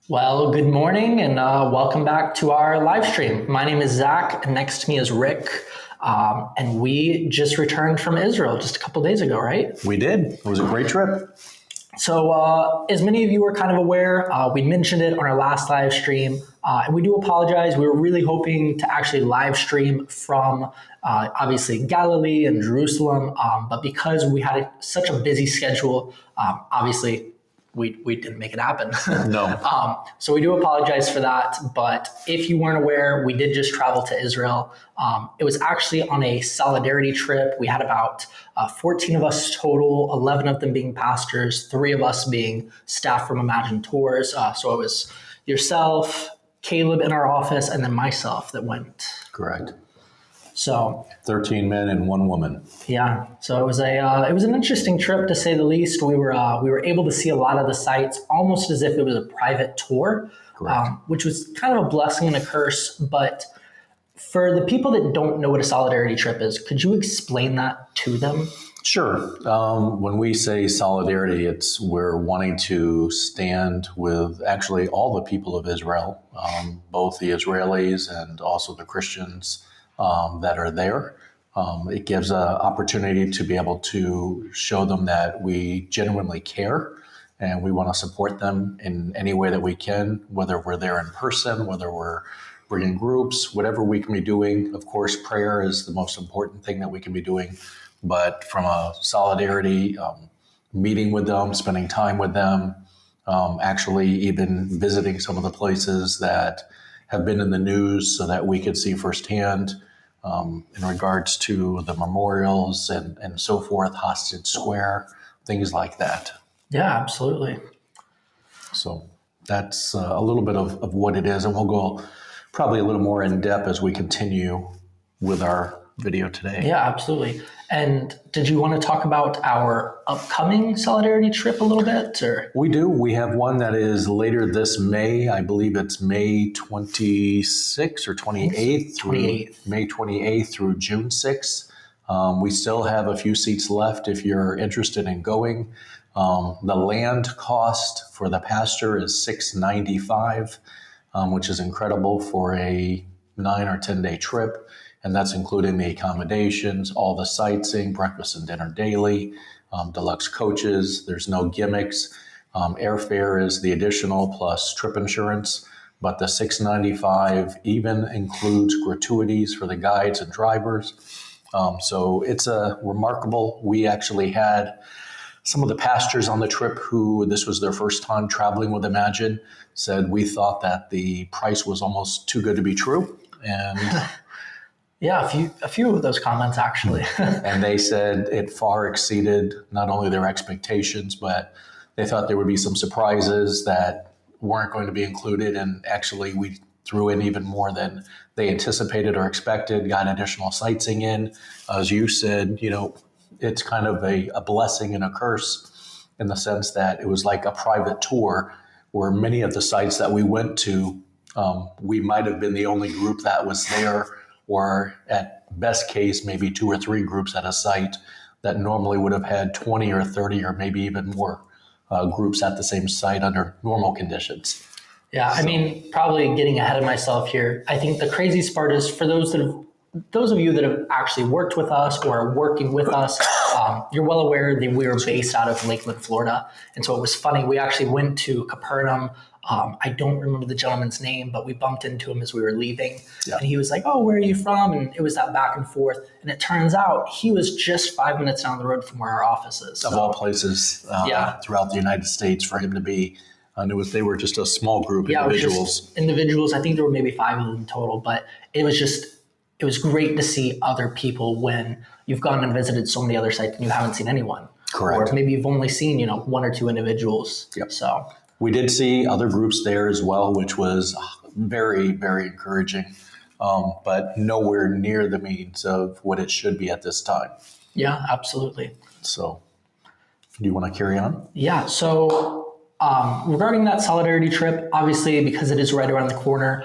Well, good morning and welcome back to our live stream. My name is Zach, and next to me is Rick. And we just returned from Israel just a couple days ago, right? We did. It was a great trip. So, as many of you are kind of aware, we mentioned it on our last live stream, and we do apologize. We were really hoping to actually live stream from obviously Galilee and Jerusalem, but because we had such a busy schedule, obviously we didn't make it happen. No. So we do apologize for that. But if you weren't aware, we did just travel to Israel. It was actually on a solidarity trip. We had about 14 of us total, 11 of them being pastors, 3 of us being staff from Imagine Tours. So it was yourself, Caleb in our office, and then myself that went. Correct. So 13 men and 1 woman. yeah, so it was an interesting trip to say the least. We were able to see a lot of the sites almost as if it was a private tour, which was kind of a blessing and a curse. But for the people that don't know what a solidarity trip is, could you explain that to them? Sure. When we say solidarity, we're wanting to stand with actually all the people of Israel, both the Israelis and also the Christians that are there. It gives an opportunity to be able to show them that we genuinely care and we want to support them in any way that we can, whether we're there in person, whether we're bringing groups, whatever we can be doing. Of course, prayer is the most important thing that we can be doing, but from a solidarity, meeting with them, spending time with them, actually even visiting some of the places that have been in the news so that we could see firsthand in regards to the memorials and so forth, Hostage Square, things like that. Yeah, absolutely. So that's a little bit of what it is, and we'll go probably a little more in depth as we continue with our video today. Yeah, absolutely. And did you want to talk about our upcoming solidarity trip a little bit? Or We do. We have one that is later this May. I believe it's May 26th or 28th through 28th. May 28th through June 6th. We still have a few seats left if you're interested in going. The land cost for the pastor is $695, which is incredible for a 9 or 10 day trip. And that's including the accommodations, all the sightseeing, breakfast and dinner daily, deluxe coaches. There's no gimmicks. Airfare is the additional plus trip insurance, but the $695 even includes gratuities for the guides and drivers. So it's a remarkable. We actually had some of the pastors on the trip who this was their first time traveling with Imagine, said we thought that the price was almost too good to be true. And yeah, a few of those comments actually. and they said it far exceeded not only their expectations, but they thought there would be some surprises that weren't going to be included. And actually, we threw in even more than they anticipated or expected, got additional sightseeing in. As you said, it's kind of a blessing and a curse in the sense that it was like a private tour where many of the sites that we went to, we might have been the only group that was there, or at best case, maybe 2 or 3 groups at a site that normally would have had 20 or 30 or maybe even more groups at the same site under normal conditions. Yeah, I mean, probably getting ahead of myself here. I think the craziest part is for those of you that have actually worked with us or are working with us, you're well aware that we were based out of Lakeland, Florida. And so it was funny. We actually went to Capernaum. I don't remember the gentleman's name, but we bumped into him as we were leaving. Yeah. And he was like, "Oh, where are you from?" And it was that back and forth. And it turns out he was just 5 minutes down the road from where our office is. Of all places throughout the United States for him to be. They were just a small group, individuals. Individuals. I think there were maybe 5 of them total, but it was great to see other people when you've gone and visited so many other sites and you haven't seen anyone. Correct. Or maybe you've only seen, 1 or 2 individuals. Yep. So we did see other groups there as well, which was very, very encouraging, but nowhere near the means of what it should be at this time. Yeah, absolutely. So do you want to carry on? Yeah. So regarding that solidarity trip, obviously, because it is right around the corner,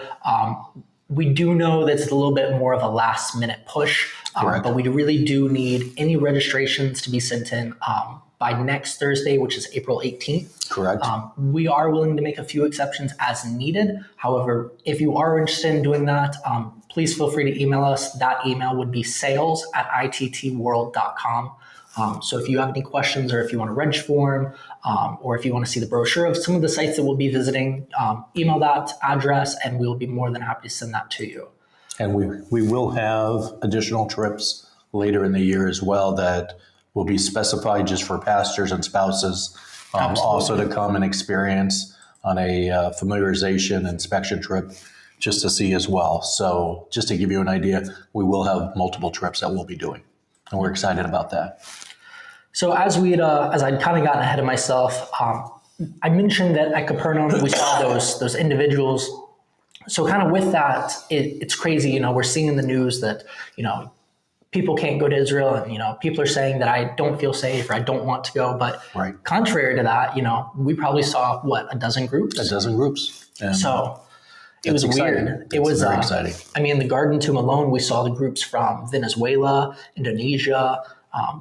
we do know that it's a little bit more of a last minute push, but we really do need any registrations to be sent in by next Thursday, which is April 18th. Correct. We are willing to make a few exceptions as needed. However, if you are interested in doing that, please feel free to email us. That email would be sales@ittworld.com. So if you have any questions, or if you want a reg form, or if you want to see the brochure of some of the sites that we'll be visiting, email that address and we'll be more than happy to send that to you. And we will have additional trips later in the year as well that will be specified just for pastors and spouses, also to come and experience on a familiarization inspection trip just to see as well. So just to give you an idea, we will have multiple trips that we'll be doing, and we're excited about that. So as I'd kind of gotten ahead of myself, I mentioned that at Capernaum we saw those individuals. So kind of with that, it's crazy. You know, we're seeing in the news that, you know, people can't go to Israel, and, you know, people are saying that I don't feel safe or I don't want to go. But contrary to that, you know, we probably saw a dozen groups. A dozen groups. And so it was exciting. weird. It was very exciting. I mean, the Garden Tomb alone, we saw the groups from Venezuela, Indonesia.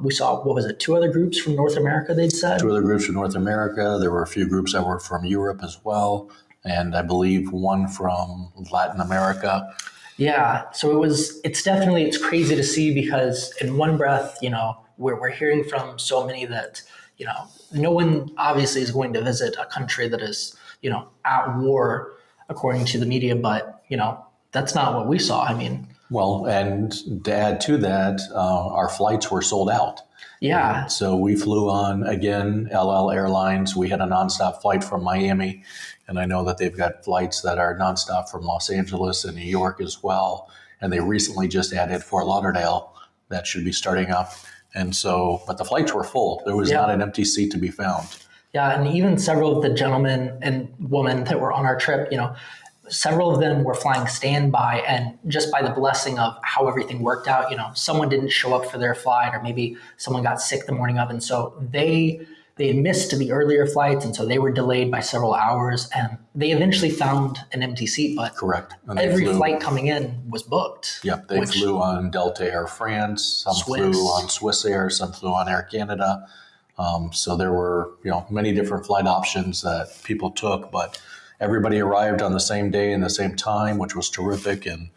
We saw, two other groups from North America, they'd said? 2 other groups from North America. There were a few groups that were from Europe as well. And I believe one from Latin America. Yeah. So it's crazy to see, because in one breath, you know, we're hearing from so many that, you know, no one obviously is going to visit a country that is, you know, at war according to the media, but, you know, that's not what we saw. I mean, well, and to add to that, our flights were sold out. Yeah. So we flew on, again, LL Airlines. We had a nonstop flight from Miami, and I know that they've got flights that are nonstop from Los Angeles and New York as well. And they recently just added Fort Lauderdale that should be starting up. And so, but the flights were full. There was not an empty seat to be found. Yeah, and even several of the gentlemen and women that were on our trip, you know, several of them were flying standby, and just by the blessing of how everything worked out, you know, someone didn't show up for their flight, or maybe someone got sick the morning of, and so they missed the earlier flights, and so they were delayed by several hours, and they eventually found an empty seat. But correct, and every flight coming in was booked. Yep, they flew on Delta Air France, some flew on Swiss Air, some flew on Air Canada. So there were, you know, many different flight options that people took, but everybody arrived on the same day and the same time, which was terrific. And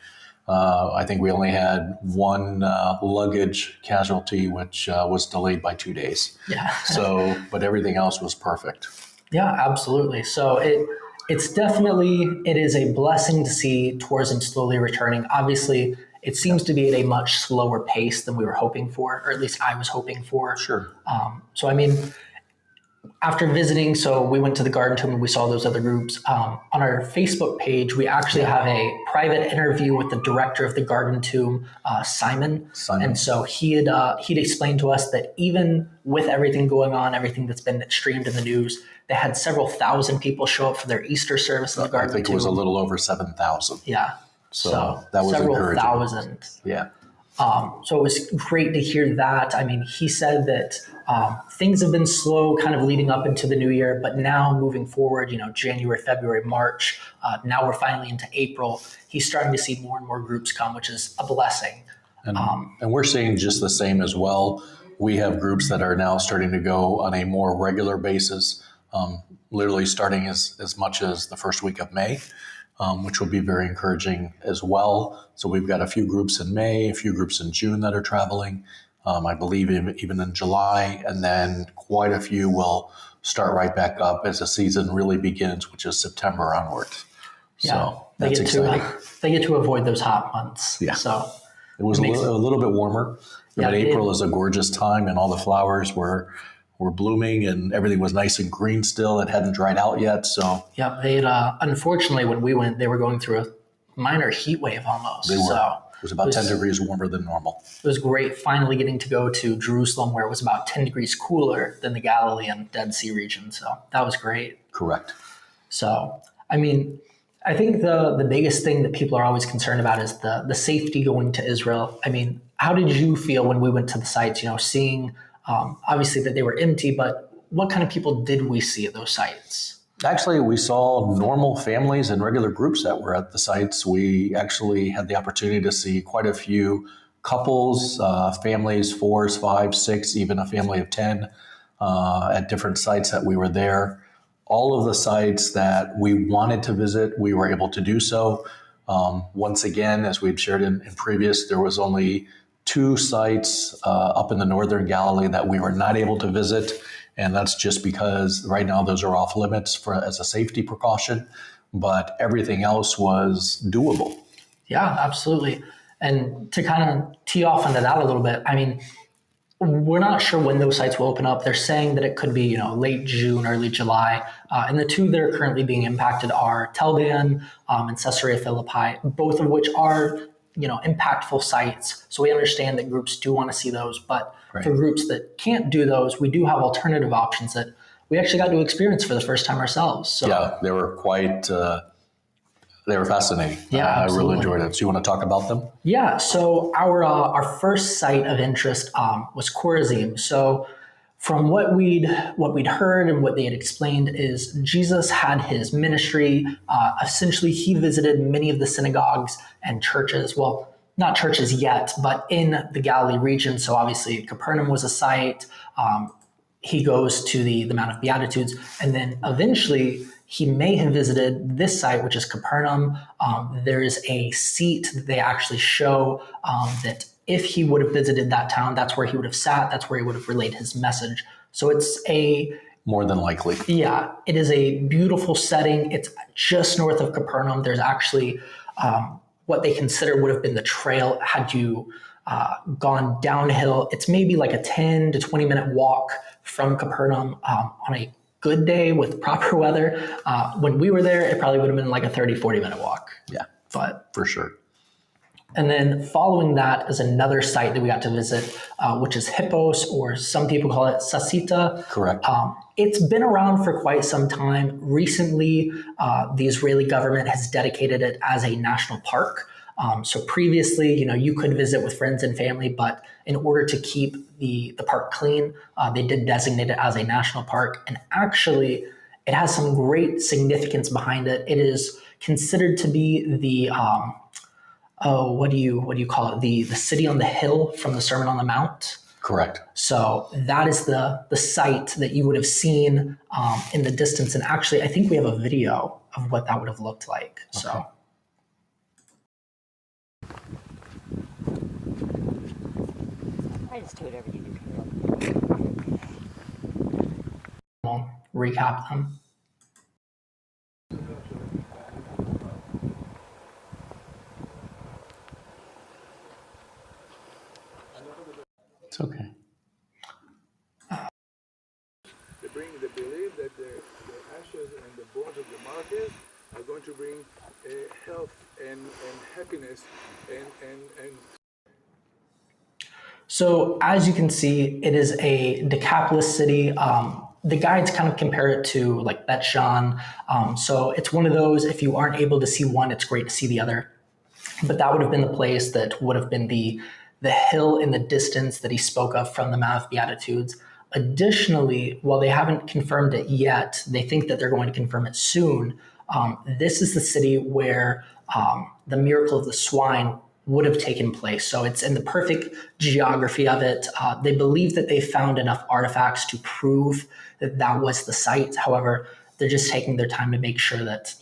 I think we only had one luggage casualty, which was delayed by 2 days. Yeah. So, but everything else was perfect. Yeah, absolutely. So it is a blessing to see tourism slowly returning. Obviously, it seems to be at a much slower pace than we were hoping for, or at least I was hoping for. Sure. So, I mean, after visiting, so we went to the Garden Tomb and we saw those other groups. On our Facebook page, we actually have a private interview with the director of the Garden Tomb, Simon. And so he'd explained to us that even with everything going on, everything that's been streamed in the news, they had several thousand people show up for their Easter service in the Garden Tomb. I think it was a little over 7,000. Yeah. So that was several encouraging. Thousand. Yeah. So it was great to hear that. I mean, he said that things have been slow kind of leading up into the new year, but now moving forward, you know, January, February, March, now we're finally into April. He's starting to see more and more groups come, which is a blessing. And we're seeing just the same as well. We have groups that are now starting to go on a more regular basis, literally starting as much as the first week of May. Which will be very encouraging as well. So we've got a few groups in May, a few groups in June that are traveling, I believe even in July, and then quite a few will start right back up as the season really begins, which is September onward. Yeah, so that's exciting. They get to avoid those hot months. Yeah. So it was a little bit warmer. Yeah, but April is a gorgeous time, and all the flowers were blooming, and everything was nice and green still. It hadn't dried out yet. So yeah, they unfortunately when we went, they were going through a minor heat wave almost. They were. So it was about 10 degrees warmer than normal. It was great finally getting to go to Jerusalem, where it was about 10 degrees cooler than the Galilee and Dead Sea region. So that was great. Correct. So, I mean, I think the biggest thing that people are always concerned about is the safety going to Israel. I mean, how did you feel when we went to the sites, you know, seeing obviously that they were empty, but what kind of people did we see at those sites? Actually, we saw normal families and regular groups that were at the sites. We actually had the opportunity to see quite a few couples, families, fours, five, six, even a family of 10 at different sites that we were there. All of the sites that we wanted to visit, we were able to do so. Once again, as we've shared in previous, there was only 2 sites up in the northern Galilee that we were not able to visit. And that's just because right now those are off limits as a safety precaution, but everything else was doable. Yeah, absolutely. And to kind of tee off onto that a little bit, I mean, we're not sure when those sites will open up. They're saying that it could be, late June, early July. And the 2 that are currently being impacted are Tel Dan and Caesarea Philippi, both of which are, impactful sites. So we understand that groups do want to see those, but for groups that can't do those, we do have alternative options that we actually got to experience for the first time ourselves. So yeah, they were they were fascinating. Yeah, I absolutely. really enjoyed it. So you want to talk about them? Yeah, so our first site of interest was Chorazim. So from what we'd heard and what they had explained is Jesus had his ministry. Essentially, he visited many of the synagogues and churches. Well, not churches yet, but in the Galilee region. So obviously, Capernaum was a site. He goes to the Mount of Beatitudes, and then eventually he may have visited this site, which is Capernaum. There is a seat that they actually show that if he would have visited that town, that's where he would have sat. That's where he would have relayed his message. So it's more than likely. Yeah, it is a beautiful setting. It's just north of Capernaum. There's actually what they consider would have been the trail had you gone downhill. It's maybe like a 10 to 20 minute walk from Capernaum on a good day with proper weather. When we were there, it probably would have been like a 30, 40 minute walk. Yeah, but for sure. And then following that is another site that we got to visit, which is Hippos, or some people call it Sasita. Correct. It's been around for quite some time. Recently, the Israeli government has dedicated it as a national park. So previously, you could visit with friends and family, but in order to keep the park clean, they did designate it as a national park. And actually, it has some great significance behind it. It is considered to be the what do you call it? The city on the hill from the Sermon on the Mount. Correct. So that is the site that you would have seen in the distance. And actually, I think we have a video of what that would have looked like. Okay. So. I just do whatever you do. We'll recap them. It's okay. They believe that the ashes and the bones of the martyrs are going to bring health and happiness and So as you can see, it is a Decapolis city. The guides kind of compare it to like Bet Shan. So it's one of those, if you aren't able to see one, it's great to see the other. But that would have been the place that would have been the hill in the distance that he spoke of from the Mount of Beatitudes. Additionally, while they haven't confirmed it yet, they think that they're going to confirm it soon. This is the city where the miracle of the swine would have taken place. So it's in the perfect geography of it. They believe that they found enough artifacts to prove that that was the site. However, they're just taking their time to make sure that,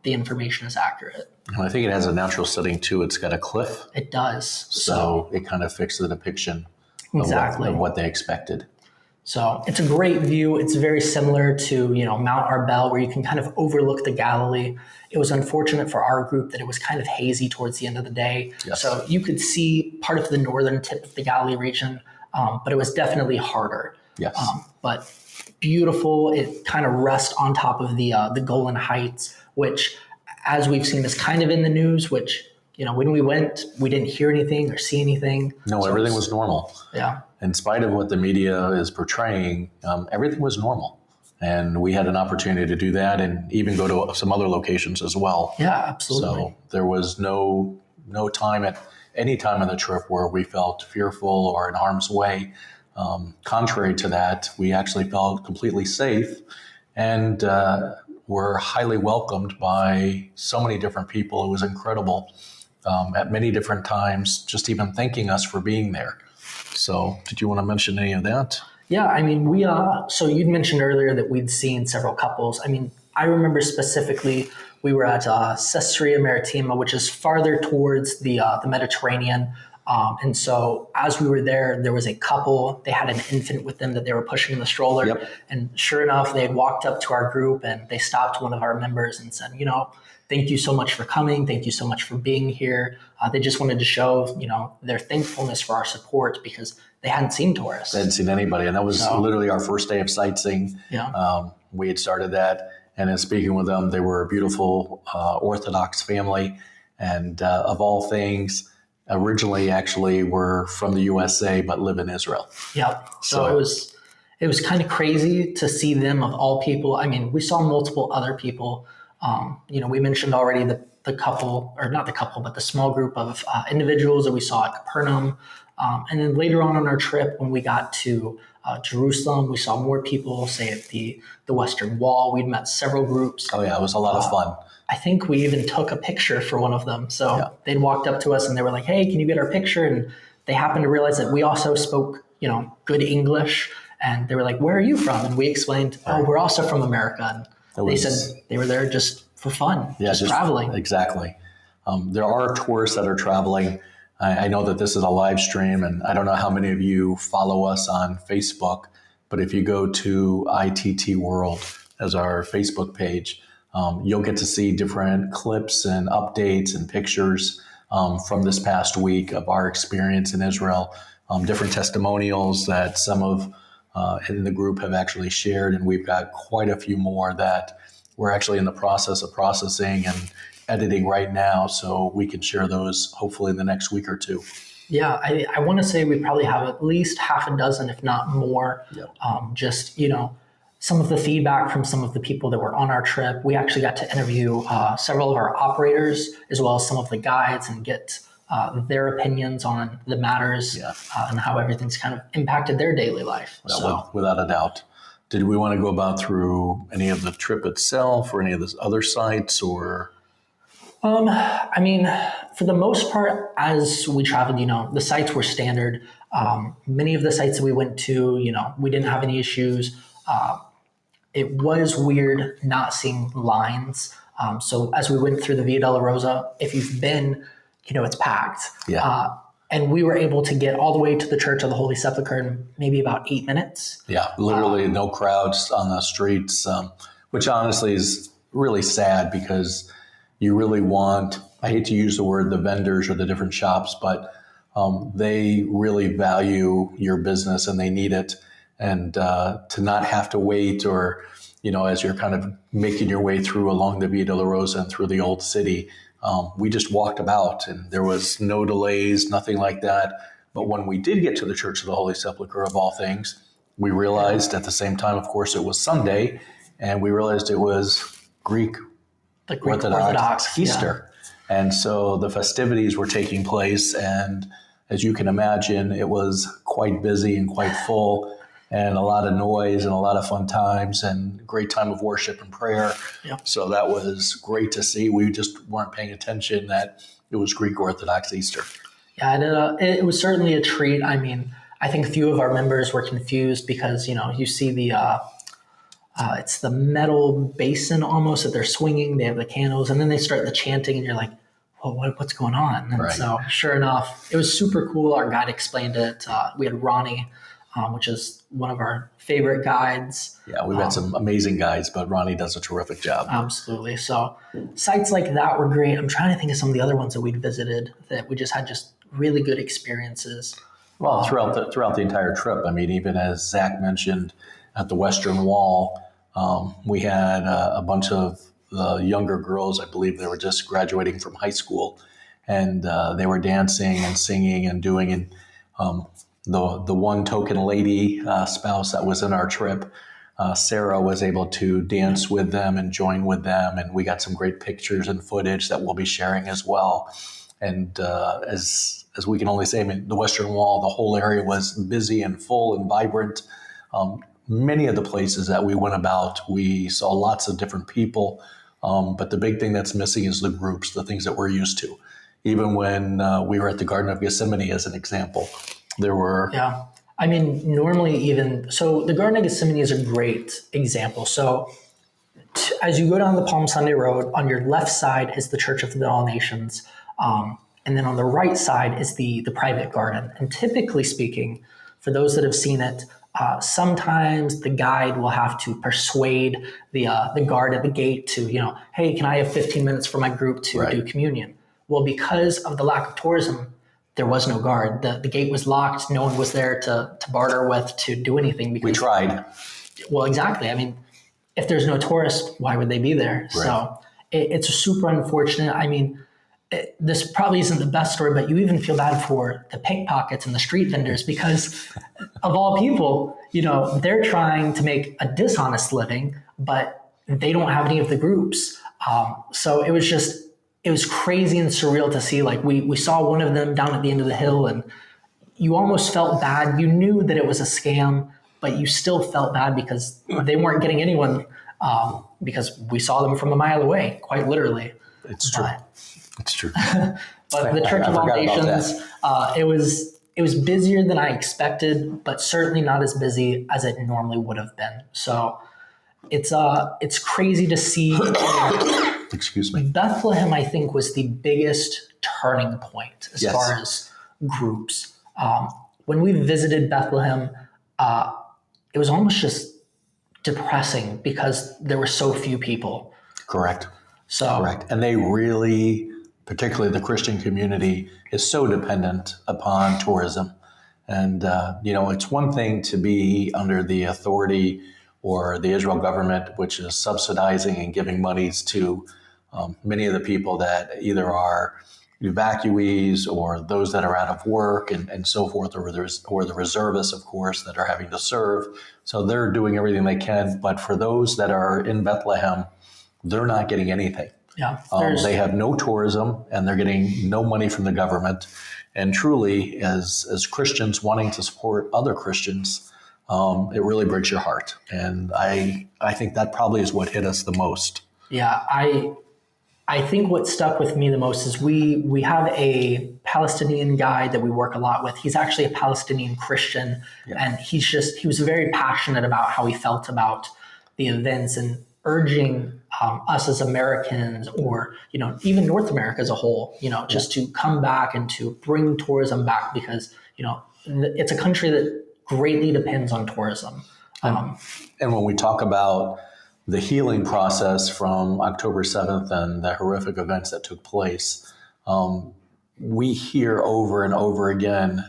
the information is accurate. Well, I think it has a natural setting too. It's got a cliff. It does. So it kind of fixes the depiction Exactly. of what they expected. So it's a great view. It's very similar to, Mount Arbel, where you can kind of overlook the Galilee. It was unfortunate for our group that it was kind of hazy towards the end of the day. Yes. So you could see part of the northern tip of the Galilee region, but it was definitely harder. Yes. But beautiful. It kind of rests on top of the Golan Heights, which, as we've seen, is kind of in the news, which, when we went, we didn't hear anything or see anything. No, so everything was normal. Yeah. In spite of what the media is portraying, everything was normal. And we had an opportunity to do that and even go to some other locations as well. Yeah, absolutely. So there was no time at any time on the trip where we felt fearful or in harm's way. Contrary to that, we actually felt completely safe. And were highly welcomed by so many different people. It was incredible. At many different times, just even thanking us for being there. So, did you want to mention any of that? Yeah, I mean, so you'd mentioned earlier that we'd seen several couples. I mean, I remember specifically we were at Caesarea Maritima, which is farther towards the Mediterranean. And so as we were there was a couple, they had an infant with them that they were pushing in the stroller. Yep. And sure enough, they had walked up to our group and they stopped one of our members and said, thank you so much for coming. Thank you so much for being here. They just wanted to show, their thankfulness for our support because they hadn't seen tourists. I hadn't seen anybody. And that was literally our first day of sightseeing. Yeah. We had started that. And in speaking with them, they were a beautiful Orthodox family. And of all things, originally actually were from the USA, but live in Israel. Yep. So it was kind of crazy to see them of all people. I mean, we saw multiple other people. We mentioned already the couple, or not the couple, but the small group of individuals that we saw at Capernaum. And then later on our trip, when we got to Jerusalem, we saw more people, say at the Western Wall. We'd met several groups. Oh yeah, it was a lot of fun. I think we even took a picture for one of them. So they'd walked up to us and they were like, "Hey, can you get our picture?" And they happened to realize that we also spoke, good English. And they were like, "Where are you from?" And we explained, "Oh, we're also from America." And they said they were there just for fun, just traveling. Exactly. There are tourists that are traveling. I know that this is a live stream, and I don't know how many of you follow us on Facebook, but if you go to ITT World as our Facebook page, you'll get to see different clips and updates and pictures from this past week of our experience in Israel, different testimonials that some of in the group have actually shared, and we've got quite a few more that we're actually in the process of processing and editing right now, so we can share those hopefully in the next week or two. Yeah, I want to say we probably have at least half a dozen, if not more. Yep. Some of the feedback from some of the people that were on our trip. We actually got to interview several of our operators as well as some of the guides and get their opinions on the matters and how everything's kind of impacted their daily life. Without a doubt. Did we want to go about through any of the trip itself or any of the other sites or? I mean, for the most part, as we traveled, the sites were standard. Many of the sites that we went to, we didn't have any issues. It was weird not seeing lines. So as we went through the Via Dolorosa, if you've been, it's packed. Yeah. And we were able to get all the way to the Church of the Holy Sepulchre in maybe about 8 minutes. Yeah, literally no crowds on the streets, which honestly is really sad because you really want, I hate to use the word the vendors or the different shops, but they really value your business and they need it. And to not have to wait or, as you're kind of making your way through along the Via Dolorosa and through the old city, we just walked about and there was no delays, nothing like that. But when we did get to the Church of the Holy Sepulchre, of all things, we realized at the same time, of course, it was Sunday, and we realized it was Greek Orthodox Easter. Yeah. And so the festivities were taking place. And as you can imagine, it was quite busy and quite full and a lot of noise and a lot of fun times and great time of worship and prayer. Yeah. So that was great to see. We just weren't paying attention that it was Greek Orthodox Easter. Yeah, it was certainly a treat. I mean, I think a few of our members were confused because, you see the it's the metal basin almost that they're swinging. They have the candles, and then they start the chanting, and you're like, well, what's going on? And so sure enough, it was super cool. Our guide explained it. We had Ronnie, which is one of our favorite guides. Yeah, we've had some amazing guides, but Ronnie does a terrific job. Absolutely. So sites like that were great. I'm trying to think of some of the other ones that we'd visited that we just had just really good experiences. Well, throughout the entire trip, I mean, even as Zach mentioned at the Western Wall, we had a bunch of the younger girls. I believe they were just graduating from high school, and they were dancing and singing and doing. And the one token lady spouse that was in our trip, Sarah, was able to dance with them and join with them, and we got some great pictures and footage that we'll be sharing as well. And as we can only say, I mean, the Western Wall, the whole area was busy and full and vibrant. many of the places that we went about, we saw lots of different people. But the big thing that's missing is the groups, the things that we're used to. Even when we were at the Garden of Gethsemane, as an example, there were. Yeah. I mean, normally so the Garden of Gethsemane is a great example. So as you go down the Palm Sunday Road, on your left side is the Church of the All Nations. And then on the right side is the private garden. And typically speaking, for those that have seen it, sometimes the guide will have to persuade the guard at the gate to, hey, can I have 15 minutes for my group to do communion? Well, because of the lack of tourism, there was no guard. The gate was locked. No one was there to barter with, to do anything. Because, We tried. Well, exactly. I mean, if there's no tourists, why would they be there? Right. So it's super unfortunate. I mean, this probably isn't the best story, but you even feel bad for the pickpockets and the street vendors because of all people, they're trying to make a dishonest living, but they don't have any of the groups. So it was crazy and surreal to see. Like we saw one of them down at the end of the hill and you almost felt bad. You knew that it was a scam, but you still felt bad because they weren't getting anyone because we saw them from a mile away, quite literally. It's true. It's true. But the Church of All Nations, it was busier than I expected, but certainly not as busy as it normally would have been. So it's crazy to see. Excuse me. Bethlehem, I think, was the biggest turning point as far as groups. When we visited Bethlehem, it was almost just depressing because there were so few people. Correct. So Correct. And they really, particularly the Christian community, is so dependent upon tourism. And, it's one thing to be under the authority or the Israel government, which is subsidizing and giving monies to many of the people that either are evacuees or those that are out of work and so forth, or the reservists, of course, that are having to serve. So they're doing everything they can. But for those that are in Bethlehem, they're not getting anything. yeah, They have no tourism and they're getting no money from the government. And truly, as Christians wanting to support other Christians, it really breaks your heart. And I think that probably is what hit us the most. Yeah, I think what stuck with me the most is we have a Palestinian guy that we work a lot with. He's actually a Palestinian Christian, and he was very passionate about how he felt about the events and urging us as Americans, or even North America as a whole, just to come back and to bring tourism back because it's a country that greatly depends on tourism. And when we talk about the healing process from October 7th and the horrific events that took place, we hear over and over again,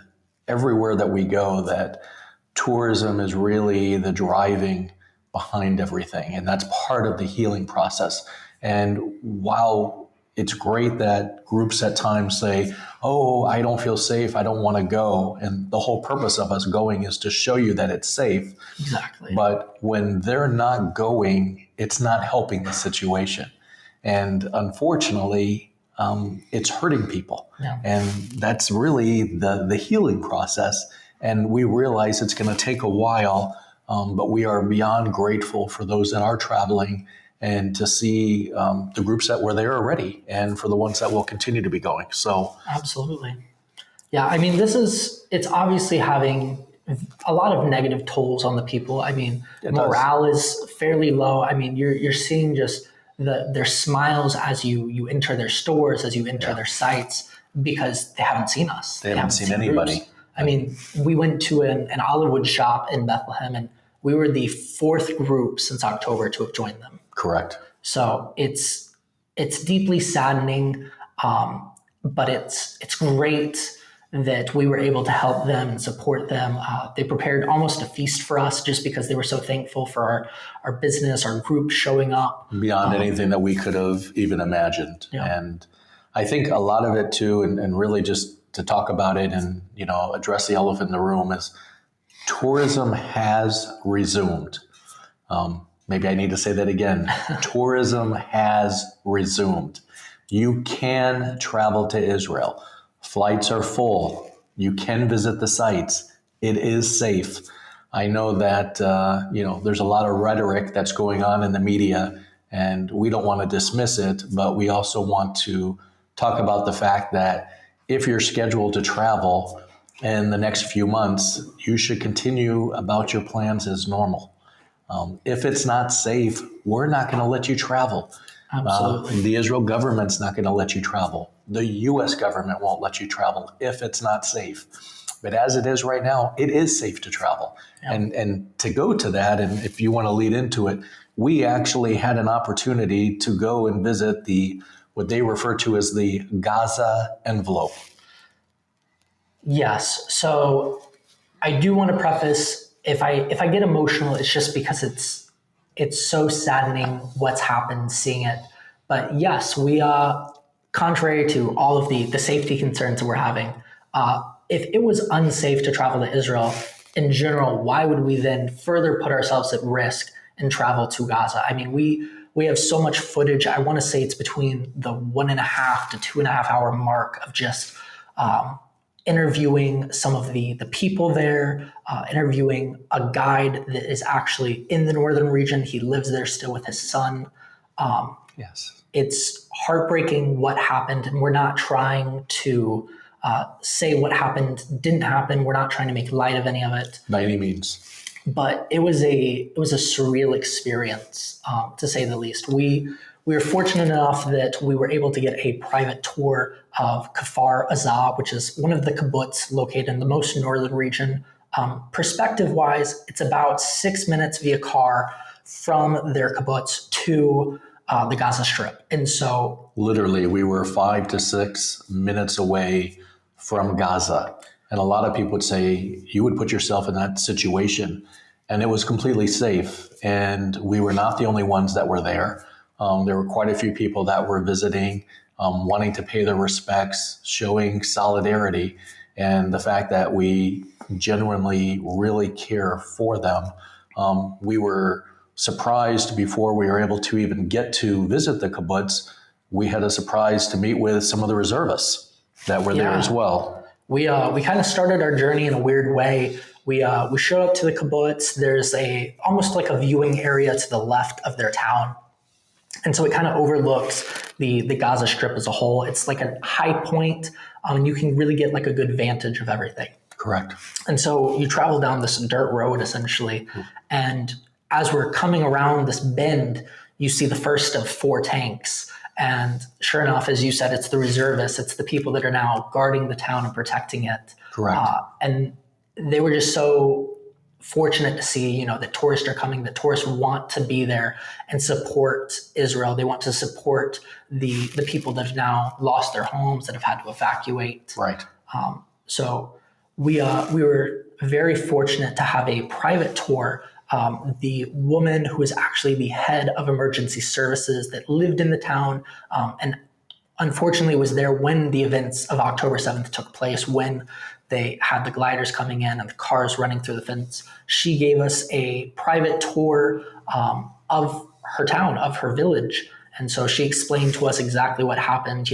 everywhere that we go, that tourism is really the driving behind everything. And that's part of the healing process. And while it's great that groups at times say, oh, I don't feel safe, I don't want to go. And the whole purpose of us going is to show you that it's safe. Exactly. But when they're not going, it's not helping the situation. And unfortunately, it's hurting people. Yeah. And that's really the healing process. And we realize it's going to take a while, but we are beyond grateful for those that are traveling and to see the groups that were there already and for the ones that will continue to be going. So Absolutely. Yeah, I mean, it's obviously having a lot of negative tolls on the people. I mean, morale is fairly low. I mean, you're seeing just their smiles as you enter their stores, as you enter their sites, because they haven't seen us. They haven't seen anybody. Groups. I mean, we went to an olive wood shop in Bethlehem, and we were the fourth group since October to have joined them. Correct. So it's deeply saddening, but it's great that we were able to help them and support them. They prepared almost a feast for us just because they were so thankful for our business, our group showing up. Beyond anything that we could have even imagined. Yeah. And I think a lot of it too, and really just to talk about it and, address the elephant in the room, is tourism has resumed. Maybe I need to say that again. Tourism has resumed. You can travel to Israel. Flights are full. You can visit the sites. It is safe. I know that there's a lot of rhetoric that's going on in the media, and we don't want to dismiss it, but we also want to talk about the fact that if you're scheduled to travel in the next few months, you should continue about your plans as normal. If it's not safe, we're not going to let you travel. Absolutely. The Israel government's not going to let you travel. The U.S. government won't let you travel if it's not safe. But as it is right now, it is safe to travel. Yeah. And to go to that, and if you want to lead into it, we actually had an opportunity to go and visit what they refer to as the Gaza envelope. Yes. So I do want to preface, if I get emotional, it's just because it's so saddening what's happened seeing it. But yes, we contrary to all of the safety concerns that we're having, if it was unsafe to travel to Israel in general, why would we then further put ourselves at risk and travel to Gaza? I mean, we have so much footage. I want to say it's between the 1.5 to 2.5 hour mark of just interviewing some of the people there, interviewing a guide that is actually in the northern region. He lives there still with his son. Yes. It's heartbreaking what happened, and we're not trying to say what happened didn't happen. We're not trying to make light of any of it. By any means. But it was a surreal experience, to say the least. We were fortunate enough that we were able to get a private tour of Kfar Aza, which is one of the kibbutz located in the most northern region. Perspective-wise, it's about 6 minutes via car from their kibbutz to the Gaza Strip. And so literally, we were 5 to 6 minutes away from Gaza. And a lot of people would say, you would put yourself in that situation. And it was completely safe. And we were not the only ones that were there. There were quite a few people that were visiting, wanting to pay their respects, showing solidarity. And the fact that we genuinely really care for them. We were surprised before we were able to even get to visit the kibbutz. We had a surprise to meet with some of the reservists that were there as well. We kind of started our journey in a weird way. We showed up to the kibbutz. There's almost like a viewing area to the left of their town. And so it kind of overlooks the Gaza Strip as a whole. It's like a high point, and you can really get like a good vantage of everything. Correct. And so you travel down this dirt road essentially, and as we're coming around this bend, you see the first of 4 tanks. And sure enough, as you said, it's the reservists. It's the people that are now guarding the town and protecting it. Correct. And they were just so fortunate to see, that tourists are coming, that tourists want to be there and support Israel. They want to support the people that have now lost their homes, that have had to evacuate. Right. So we were very fortunate to have a private tour. The woman who was actually the head of emergency services that lived in the town and unfortunately was there when the events of October 7th took place, when they had the gliders coming in and the cars running through the fence. She gave us a private tour of her town, of her village. And so she explained to us exactly what happened,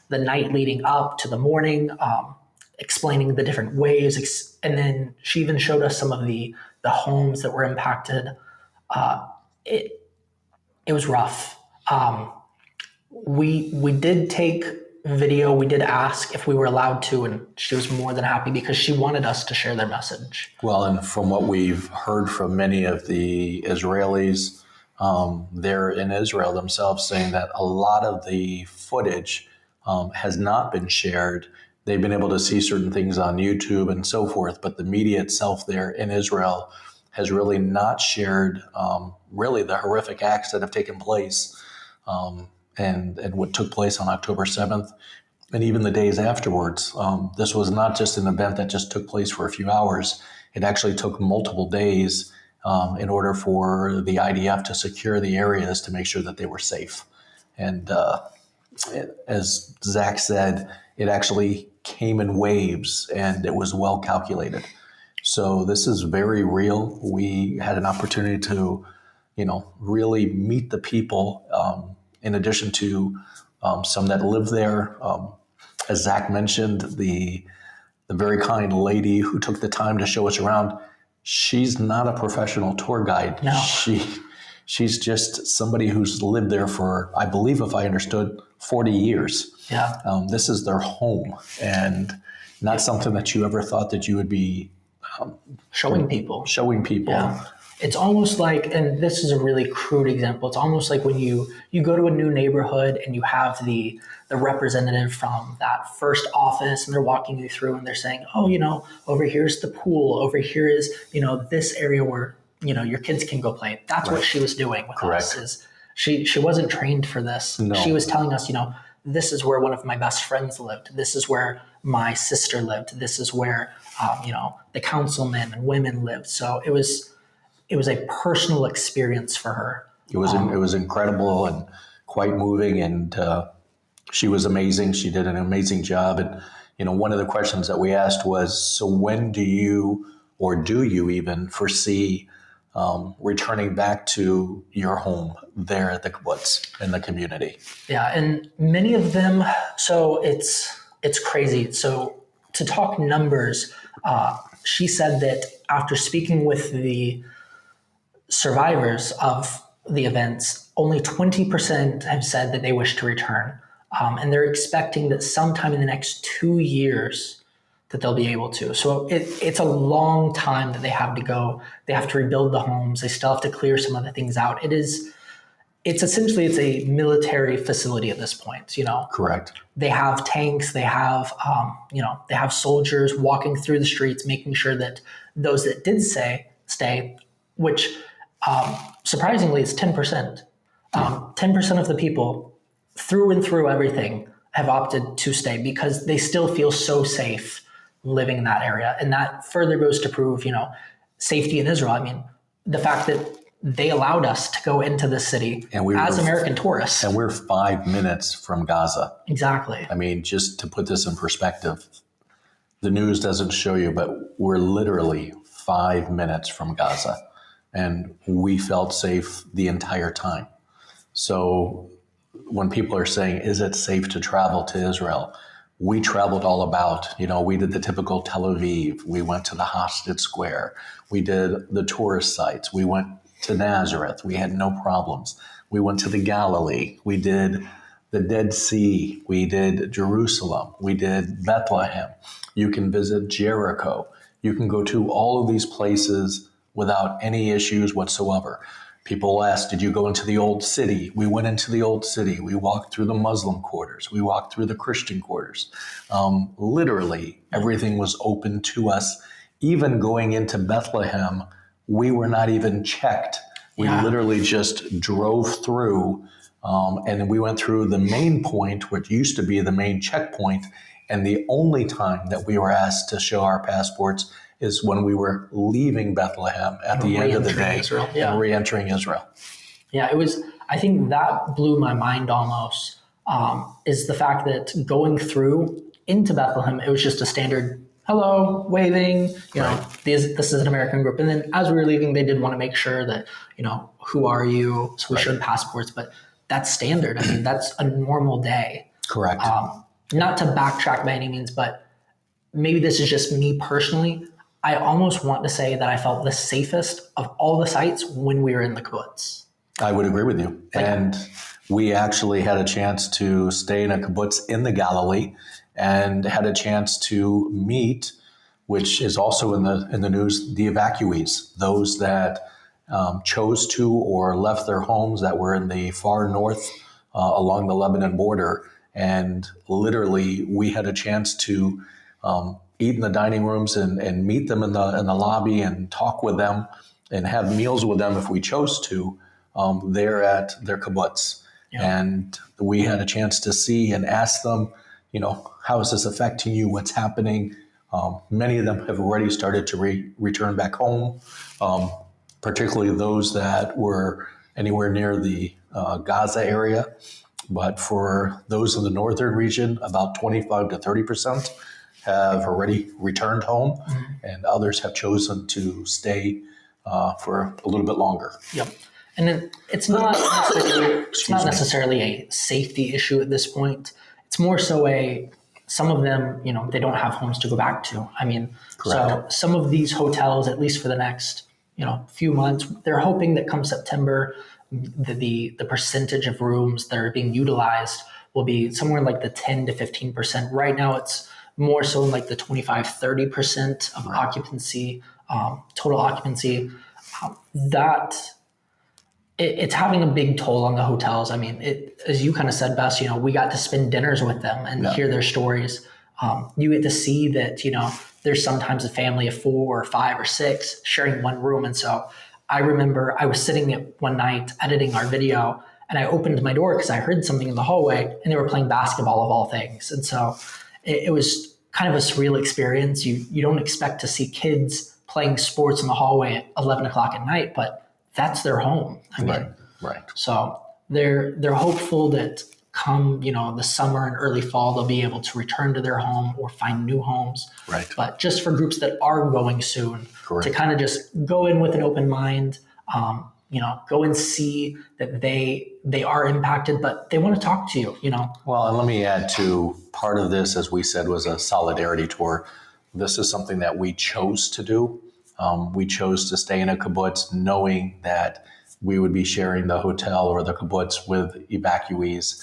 the night leading up to the morning, explaining the different waves. And then she even showed us some of the homes that were impacted. It was rough. We did take video. We did ask if we were allowed to, and she was more than happy because she wanted us to share their message. Well, and from what we've heard from many of the Israelis there in Israel themselves, saying that a lot of the footage has not been shared. They've been able to see certain things on YouTube and so forth, but the media itself there in Israel has really not shared really the horrific acts that have taken place and what took place on October 7th and even the days afterwards. This was not just an event that just took place for a few hours. It actually took multiple days in order for the IDF to secure the areas to make sure that they were safe. And as Zach said, it actually came in waves and it was well calculated. So this is very real. We had an opportunity to, really meet the people in addition to some that live there. As Zach mentioned, the very kind lady who took the time to show us around she's not a professional tour guide. No. She's just somebody who's lived there for, I believe, if I understood, 40 years. Yeah. This is their home, and not something that you ever thought that you would be Showing people. showing people. Yeah. It's almost like, and this is a really crude example, it's almost like when you go to a new neighborhood and you have the representative from that first office, and they're walking you through and they're saying, oh, over here's the pool, over here is, this area where, your kids can go play. That's what she was doing with us. Is she wasn't trained for this. No. She was telling us, this is where one of my best friends lived. This is where my sister lived. This is where, the councilmen and women lived. So it was a personal experience for her. It was incredible and quite moving, and she was amazing. She did an amazing job. And one of the questions that we asked was, so when do you even foresee returning back to your home there at the kibbutz in the community? Yeah, and many of them. So it's crazy. So to talk numbers, she said that after speaking with the survivors of the events, only 20% have said that they wish to return. And they're expecting that sometime in the next 2 years that they'll be able to. So it's a long time that they have to go. They have to rebuild the homes. They still have to clear some other things out. It's a military facility at this point, Correct. They have tanks, they have, they have soldiers walking through the streets, making sure that those that did stay, which surprisingly is 10%. 10% of the people through and through everything have opted to stay because they still feel so safe living in that area. And that further goes to prove, safety in Israel. I mean, the fact that they allowed us to go into the city as American tourists. And we're 5 minutes from Gaza. Exactly. I mean, just to put this in perspective, the news doesn't show you, but we're literally 5 minutes from Gaza. And we felt safe the entire time. So when people are saying, is it safe to travel to Israel? We traveled all about, we did the typical Tel Aviv. We went to the Hosted Square. We did the tourist sites. We went to Nazareth. We had no problems. We went to the Galilee. We did the Dead Sea. We did Jerusalem. We did Bethlehem. You can visit Jericho. You can go to all of these places without any issues whatsoever. People ask, did you go into the old city? We went into the old city. We walked through the Muslim quarters. We walked through the Christian quarters. Literally, everything was open to us. Even going into Bethlehem, we were not even checked. We literally just drove through, and we went through the main point, which used to be the main checkpoint. And the only time that we were asked to show our passports is when we were leaving Bethlehem at the end of the day and re-entering Israel. Yeah, I think that blew my mind almost, is the fact that going through into Bethlehem, it was just a standard hello, waving, this is an American group. And then as we were leaving, they did want to make sure that, who are you? So we showed passports, but that's standard. I mean, that's a normal day. Correct. Not to backtrack by any means, but maybe this is just me personally. I almost want to say that I felt the safest of all the sites when we were in the kibbutz. I would agree with you. And we actually had a chance to stay in a kibbutz in the Galilee and had a chance to meet, which is also in the news, the evacuees, those that chose to or left their homes that were in the far north along the Lebanon border. And literally, we had a chance to eat in the dining rooms and meet them in the lobby and talk with them and have meals with them if we chose to there at their kibbutz. Yeah. And we had a chance to see and ask them, how is this affecting you? What's happening? Many of them have already started to return back home, particularly those that were anywhere near the Gaza area. But for those in the northern region, about 25 to 30% have already returned home, and others have chosen to stay for a little bit longer. Yep. And it's not necessarily a safety issue at this point. It's more so a some of them, they don't have homes to go back to. I mean, so Correct. some of these hotels, at least for the next, few months, they're hoping that come September, the percentage of rooms that are being utilized will be somewhere like the 10 to 15%. Right now, it's more so like the 25-30% of occupancy, total occupancy. That it's having a big toll on the hotels. I mean, as you kind of said best, we got to spend dinners with them and hear their stories. You get to see that, there's sometimes a family of 4 or 5 or 6 sharing one room. And so I remember I was sitting there one night editing our video, and I opened my door because I heard something in the hallway, and they were playing basketball of all things. And so it was kind of a surreal experience. You don't expect to see kids playing sports in the hallway at 11 o'clock at night, but that's their home. I mean, Right. so they're hopeful that come, the summer and early fall, they'll be able to return to their home or find new homes. Right. But just for groups that are going soon, Correct. to kind of just go in with an open mind, go and see that they are impacted, but they want to talk to you, Well, and let me add to part of this, as we said, was a solidarity tour. This is something that we chose to do. We chose to stay in a kibbutz knowing that we would be sharing the hotel or the kibbutz with evacuees.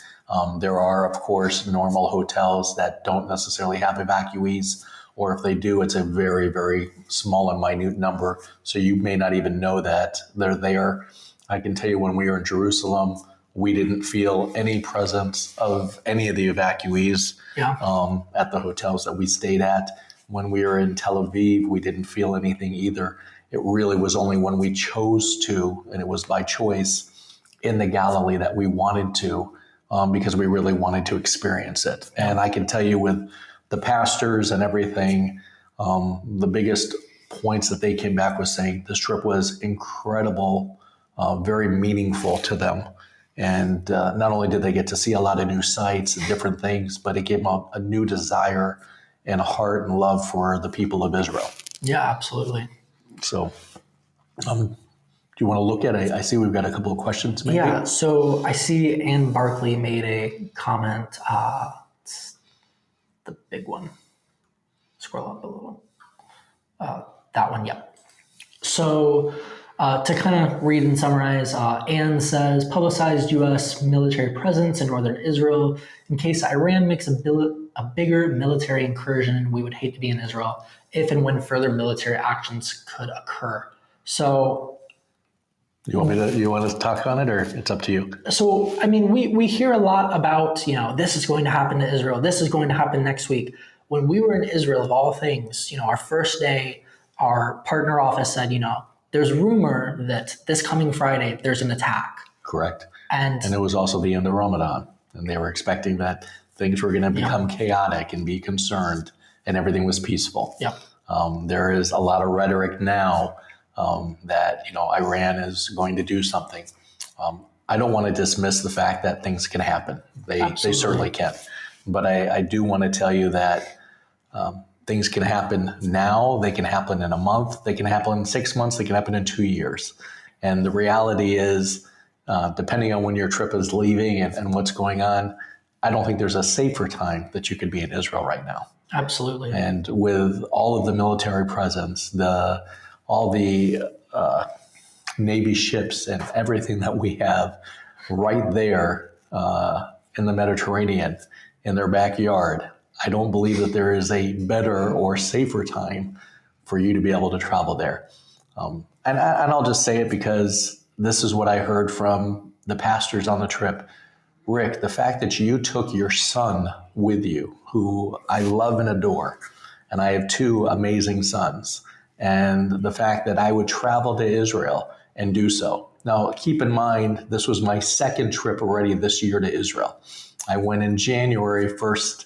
There are, of course, normal hotels that don't necessarily have evacuees, or if they do, it's a very, very small and minute number. So you may not even know that they're there. I can tell you when we were in Jerusalem, we didn't feel any presence of any of the evacuees at the hotels that we stayed at. When we were in Tel Aviv, we didn't feel anything either. It really was only when we chose to, and it was by choice, in the Galilee that we wanted to, because we really wanted to experience it. And I can tell you with the pastors and everything, the biggest points that they came back with saying this trip was incredible, very meaningful to them. And not only did they get to see a lot of new sights and different things, but it gave them a new desire and a heart and love for the people of Israel. Yeah, absolutely. So do you want to look at it? I see we've got a couple of questions maybe. Yeah, so I see Ann Barkley made a comment. It's the big one. Scroll up a little. That one, yeah. So to kind of read and summarize, Ann says, publicized U.S. military presence in northern Israel. In case Iran makes a bigger military incursion, we would hate to be in Israel if and when further military actions could occur. So You want to talk on it, or it's up to you? So, I mean, we hear a lot about, this is going to happen to Israel. This is going to happen next week. When we were in Israel, of all things, our first day, our partner office said, there's rumor that this coming Friday, there's an attack. Correct. And it was also the end of Ramadan, and they were expecting that things were going to become chaotic and be concerned, and everything was peaceful. Yep. There is a lot of rhetoric now that Iran is going to do something. I don't want to dismiss the fact that things can happen. They certainly can. But I do want to tell you that things can happen now. They can happen in a month. They can happen in 6 months. They can happen in 2 years. And the reality is, depending on when your trip is leaving and what's going on, I don't think there's a safer time that you could be in Israel right now. Absolutely. And with all of the military presence, all the Navy ships and everything that we have right there in the Mediterranean, in their backyard, I don't believe that there is a better or safer time for you to be able to travel there. And I'll just say it because this is what I heard from the pastors on the trip. Rick, the fact that you took your son with you, who I love and adore, and I have 2 amazing sons, and the fact that I would travel to Israel and do so. Now, keep in mind, this was my 2nd trip already this year to Israel. I went in January first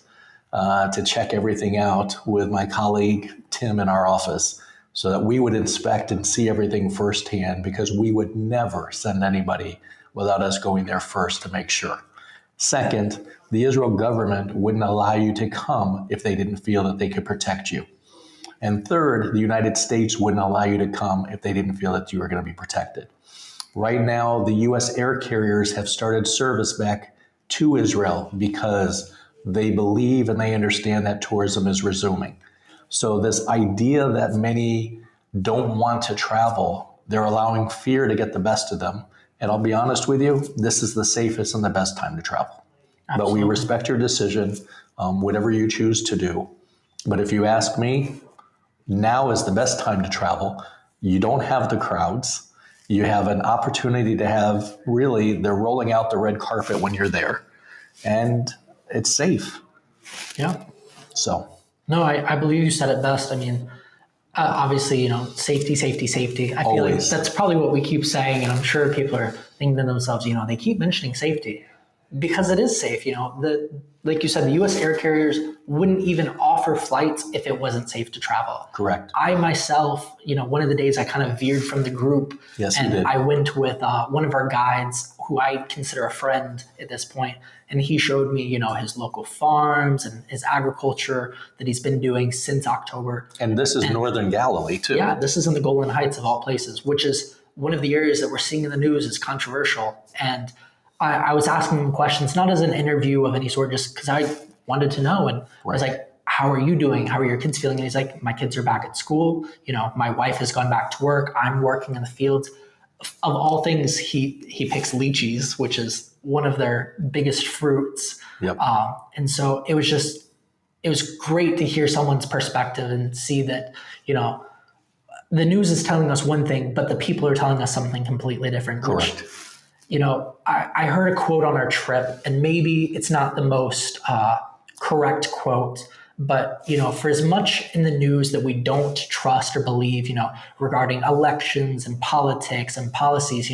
to check everything out with my colleague, Tim, in our office, so that we would inspect and see everything firsthand, because we would never send anybody without us going there first to make sure. Second, the Israel government wouldn't allow you to come if they didn't feel that they could protect you. And third, the United States wouldn't allow you to come if they didn't feel that you were going to be protected. Right now, the U.S. air carriers have started service back to Israel because they believe and they understand that tourism is resuming. So this idea that many don't want to travel, they're allowing fear to get the best of them. And I'll be honest with you, this is the safest and the best time to travel. Absolutely. But we respect your decision, whatever you choose to do. But if you ask me, now is the best time to travel. You don't have the crowds. You have an opportunity to have, really, they're rolling out the red carpet when you're there. And it's safe. Yeah. So, No, I believe you said it best. I mean, obviously, safety, safety, safety. I feel like Always. that's probably what we keep saying. And I'm sure people are thinking to themselves, they keep mentioning safety because it is safe. Like you said, the U.S. air carriers wouldn't even offer flights if it wasn't safe to travel. correct. I myself, one of the days I kind of veered from the group. Yes, you and did. I went with one of our guides who I consider a friend at this point, and he showed me, his local farms and his agriculture that he's been doing since October. And this is Northern Galilee, too. Yeah, this is in the Golan Heights of all places, which is one of the areas that we're seeing in the news is controversial. And I was asking him questions, not as an interview of any sort, just because I wanted to know. And I was like, how are you doing? How are your kids feeling? And he's like, my kids are back at school. My wife has gone back to work. I'm working in the fields. Of all things, he picks lychees, which is one of their biggest fruits. Yep. And so it was great to hear someone's perspective and see that, the news is telling us one thing, but the people are telling us something completely different. Correct. I heard a quote on our trip, and maybe it's not the most correct quote, but, for as much in the news that we don't trust or believe, regarding elections and politics and policies,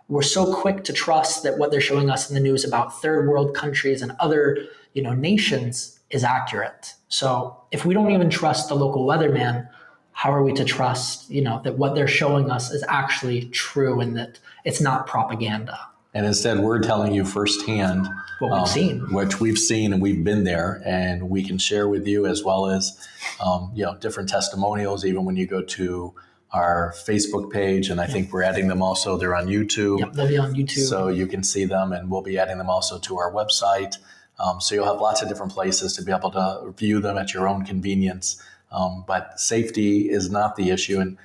we're so quick to trust that what they're showing us in the news about third world countries and other, nations is accurate. So if we don't even trust the local weatherman, how are we to trust, that what they're showing us is actually true and that it's not propaganda? And instead, we're telling you firsthand What we've seen. which we've seen and we've been there, and we can share with you as well as different testimonials. Even when you go to our Facebook page, and I think we're adding them also. They're on YouTube, Yep, they'll be on YouTube. so you can see them, and we'll be adding them also to our website. So you'll have lots of different places to be able to view them at your own convenience. But safety is not the issue, and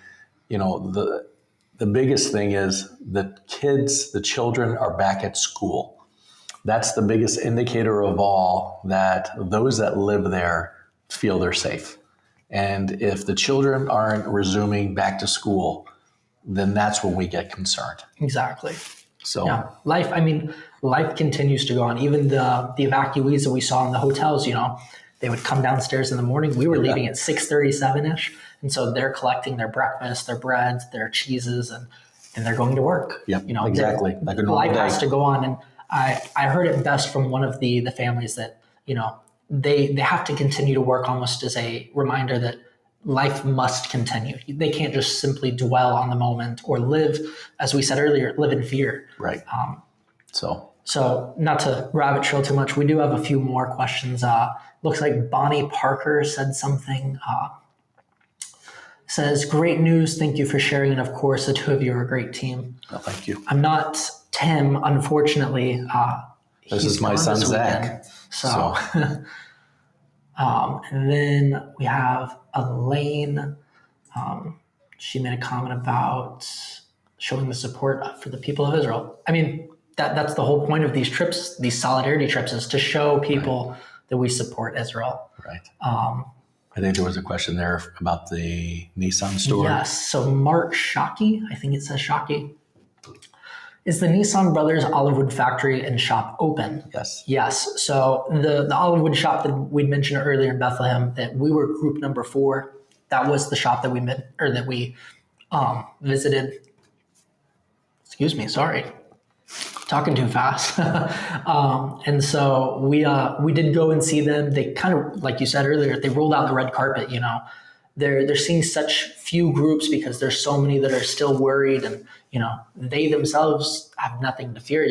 the biggest thing is that the children are back at school. That's the biggest indicator of all, that those that live there feel they're safe. And if the children aren't resuming back to school, then that's when we get concerned. Exactly. So Yeah. Life continues to go on. Even the evacuees that we saw in the hotels, they would come downstairs in the morning. We were leaving at 6:37ish. And so they're collecting their breakfast, their breads, their cheeses, and they're going to work. Yep, exactly. Like a normal life day. has to go on. And I heard it best from one of the families that, they have to continue to work almost as a reminder that life must continue. They can't just simply dwell on the moment or live, as we said earlier, live in fear. right. So not to rabbit trail too much, we do have a few more questions. Looks like Bonnie Parker said something. Says, great news. Thank you for sharing. And of course, the two of you are a great team. Well, thank you. I'm not Tim, unfortunately. This He's is my gone son, this Zach. weekend. So, and then we have Elaine. She made a comment about showing the support for the people of Israel. I mean, that's the whole point of these trips, these solidarity trips, is to show people that we support Israel. Right. I think there was a question there about the Nissan store. Yes. So Mark Shockey, I think it says Shockey. Is the Nissan Brothers Olivewood factory and shop open? Yes. Yes. So the Olivewood shop that we'd mentioned earlier in Bethlehem, that we were group number 4, that was the shop that we visited. Excuse me. Sorry. Talking too fast. And so we did go and see them. They kind of, like you said earlier, they rolled out the red carpet. They're seeing such few groups because there's so many that are still worried, and they themselves have nothing to fear.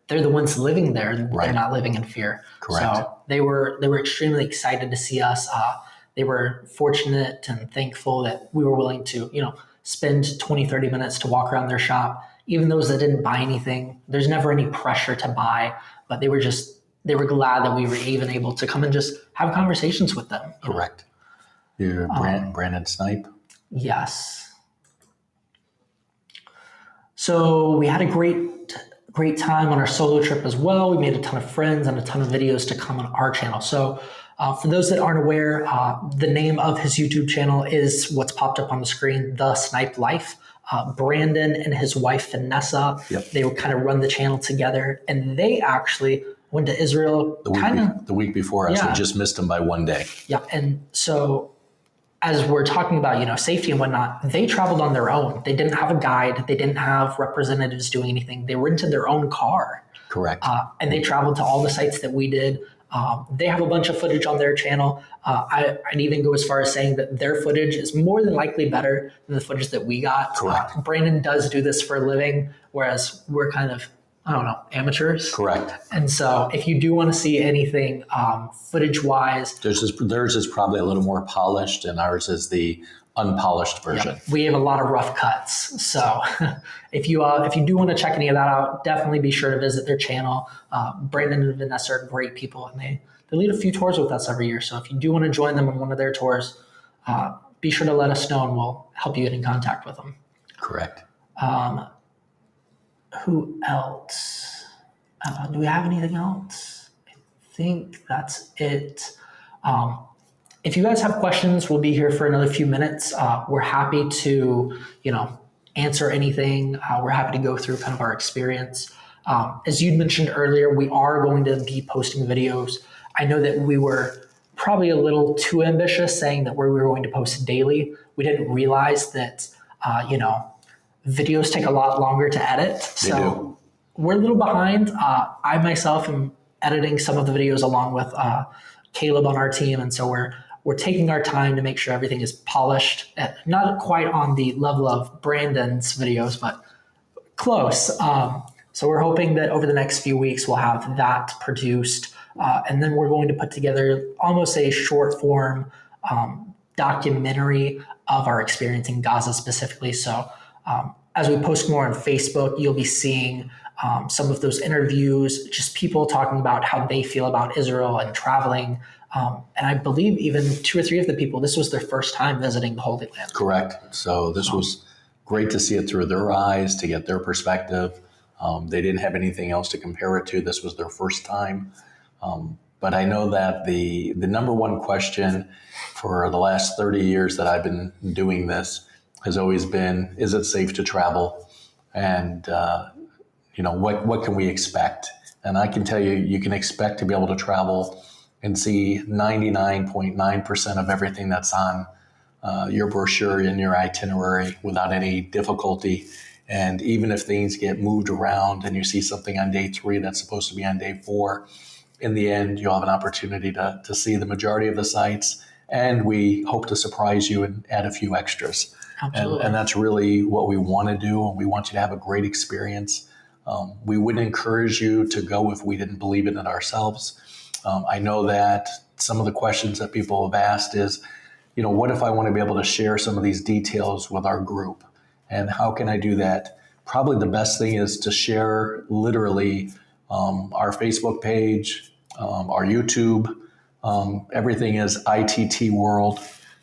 They're the ones living there, and Right. they're not living in fear. Correct. So they were extremely excited to see us. They were fortunate and thankful that we were willing to spend 20-30 minutes to walk around their shop. Even those that didn't buy anything, there's never any pressure to buy, but they were just they were glad that we were even able to come and just have conversations with them. Correct. You're Brandon Snipe. Yes. So we had a great time on our solo trip as well. We made a ton of friends and a ton of videos to come on our channel. So for those that aren't aware, the name of his YouTube channel is what's popped up on the screen, The Snipe Life. Brandon and his wife, Vanessa, they would kind of run the channel together, and they actually went to Israel the week before us. We just missed them by one day. Yeah. And so as we're talking about, safety and whatnot, they traveled on their own. They didn't have a guide. They didn't have representatives doing anything. They rented their own car. Correct. And they traveled to all the sites that we did. They have a bunch of footage on their channel. I'd even go as far as saying that their footage is more than likely better than the footage that we got. Correct. Brandon does do this for a living, whereas we're kind of, amateurs. Correct. And so if you do want to see anything footage-wise, theirs is probably a little more polished, and ours is the unpolished version. we have a lot of rough cuts. So if you do want to check any of that out, definitely be sure to visit their channel. Brandon and Vanessa are great people, and they lead a few tours with us every year. So if you do want to join them on one of their tours, be sure to let us know, and we'll help you get in contact with them. Correct. Who else? Do we have anything else? I think that's it. If you guys have questions, we'll be here for another few minutes. We're happy to, answer anything. We're happy to go through kind of our experience. As you'd mentioned earlier, we are going to be posting videos. I know that we were probably a little too ambitious saying that we were going to post daily. We didn't realize that, videos take a lot longer to edit. So we're a little behind. I myself am editing some of the videos along with Caleb on our team. And so we're taking our time to make sure everything is polished, not quite on the level of Brandon's videos, but close. So we're hoping that over the next few weeks, we'll have that produced. And then we're going to put together almost a short form documentary of our experience in Gaza specifically. So as we post more on Facebook, you'll be seeing some of those interviews, just people talking about how they feel about Israel and traveling. And I believe even 2 or 3 of the people, this was their first time visiting the Holy Land. Correct. So this was great to see it through their eyes, to get their perspective. They didn't have anything else to compare it to. This was their first time. But I know that the number one question for the last 30 years that I've been doing this has always been, is it safe to travel? And, what can we expect? And I can tell you, you can expect to be able to travel and see 99.9% of everything that's on your brochure and your itinerary without any difficulty. And even if things get moved around and you see something on day 3 that's supposed to be on day 4, in the end, you'll have an opportunity to see the majority of the sites. And we hope to surprise you and add a few extras. And that's really what we want to do. And we want you to have a great experience. We wouldn't encourage you to go if we didn't believe in it ourselves. I know that some of the questions that people have asked is, what if I want to be able to share some of these details with our group? And how can I do that? Probably the best thing is to share literally our Facebook page, our YouTube. Everything is ITT World.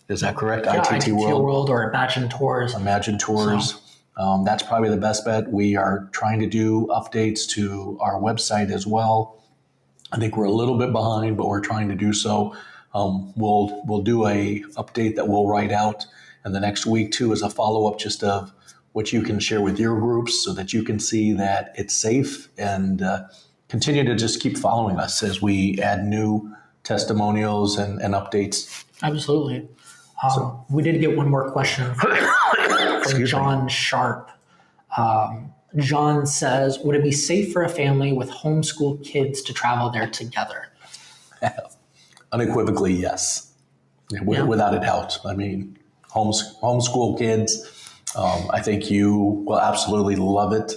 Is that correct? Yeah, ITT World or Imagine Tours. Imagine Tours. So. That's probably the best bet. We are trying to do updates to our website as well. I think we're a little bit behind, but we're trying to do so. We'll do a update that we'll write out in the next week too, as a follow-up just of what you can share with your groups so that you can see that it's safe, and continue to just keep following us as we add new testimonials and updates. Absolutely. We did get one more question from John Sharp. John says, would it be safe for a family with homeschool kids to travel there together? Unequivocally, yes. Without a doubt. I mean, homeschool kids, I think you will absolutely love it.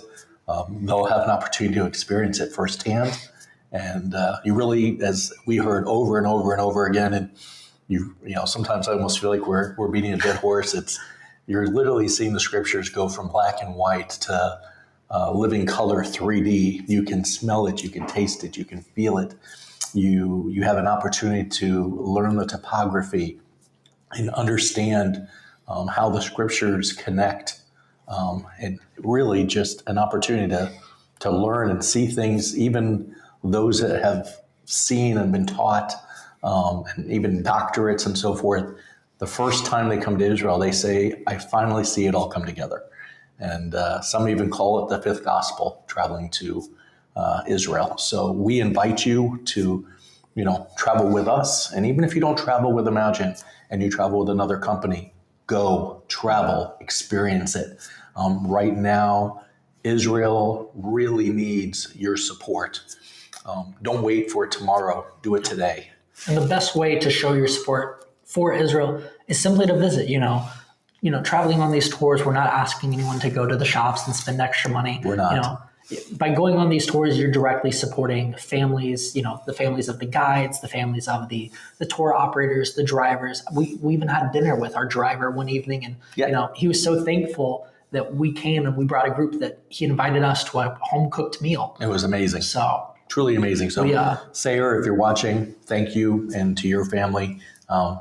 They'll have an opportunity to experience it firsthand. And you really, as we heard over and over and over again, and sometimes I almost feel like we're beating a dead horse. You're literally seeing the scriptures go from black and white to living color 3D. You can smell it, you can taste it, you can feel it. You have an opportunity to learn the topography and understand how the scriptures connect, and really just an opportunity to learn and see things, even those that have seen and been taught, and even doctorates and so forth. The first time they come to Israel, they say, I finally see it all come together. And some even call it the fifth gospel, traveling to Israel. So we invite you to, travel with us. And even if you don't travel with Imagine and you travel with another company, go, travel, experience it. Right now, Israel really needs your support. Don't wait for tomorrow. Do it today. And the best way to show your support for Israel is simply to visit. Traveling on these tours, we're not asking anyone to go to the shops and spend extra money. We're not. By going on these tours, you're directly supporting families, the families of the guides, the families of the tour operators, the drivers. We even had dinner with our driver one evening, and he was so thankful that we came and we brought a group that he invited us to a home cooked meal. It was amazing. So truly amazing. So Sayer, if you're watching, thank you, and to your family.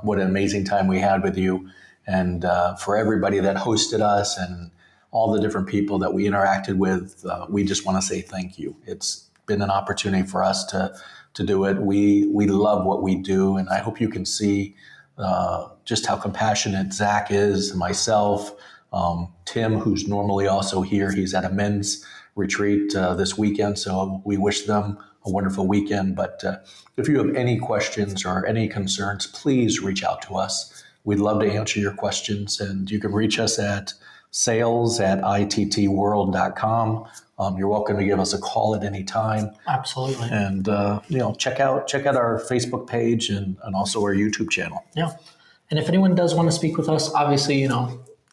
What an amazing time we had with you. And for everybody that hosted us and all the different people that we interacted with, we just want to say thank you. It's been an opportunity for us to do it. We love what we do, and I hope you can see just how compassionate Zach is, myself, Tim, who's normally also here. He's at a men's retreat this weekend, so we wish them a wonderful weekend. But if you have any questions or any concerns, please reach out to us. We'd love to answer your questions, and you can reach us at sales@ittworld.com. You're welcome to give us a call at any time. Absolutely. And check out our Facebook page and also our YouTube channel. Yeah. And if anyone does want to speak with us, obviously,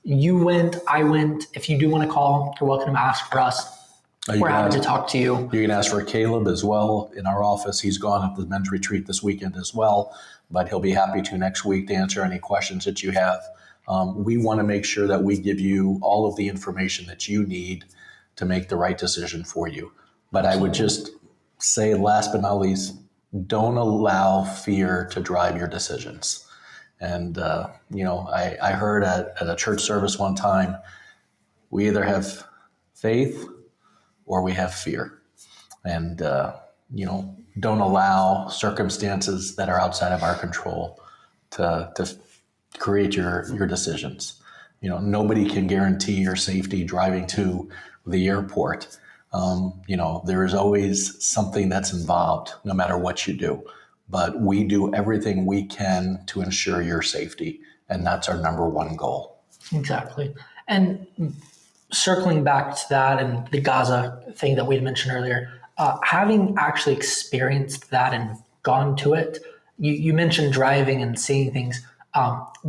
you went, I went. If you do want to call, you're welcome to ask for us. We're happy to talk to you. You can ask for Caleb as well in our office. He's gone at the men's retreat this weekend as well, but he'll be happy to next week to answer any questions that you have. We want to make sure that we give you all of the information that you need to make the right decision for you. But I would just say, last but not least, don't allow fear to drive your decisions. And, I heard at a church service one time, we either have faith or we have fear. And, don't allow circumstances that are outside of our control to create your decisions. Nobody can guarantee your safety driving to the airport. There is always something that's involved no matter what you do. But we do everything we can to ensure your safety. And that's our number one goal. Exactly. And circling back to that and the Gaza thing that we had mentioned earlier, having actually experienced that and gone to it, you mentioned driving and seeing things.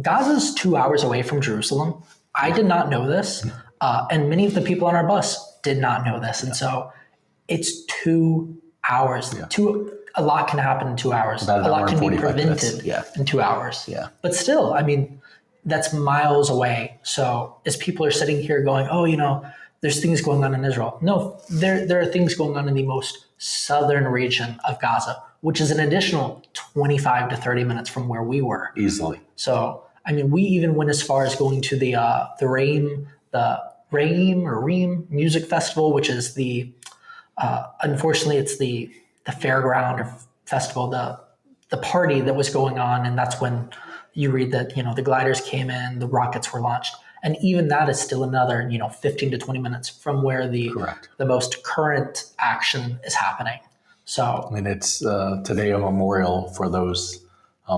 Gaza's 2 hours away from Jerusalem. I did not know this, and many of the people on our bus did not know this. And so it's 2 hours. Yeah. A lot can happen in 2 hours. About an a lot hour and can be 45 minutes. prevented in 2 hours. Yeah. But still, that's miles away. So as people are sitting here going, there's things going on in Israel. No, there are things going on in the most southern region of Gaza, which is an additional 25 to 30 minutes from where we were. Easily. So, we even went as far as going to the Reem Music Festival, which is unfortunately, it's the fairground or festival, the party that was going on. And that's when you read that, the gliders came in, the rockets were launched. And even that is still another, 15 to 20 minutes from where the most current action is happening. So, it's today a memorial for those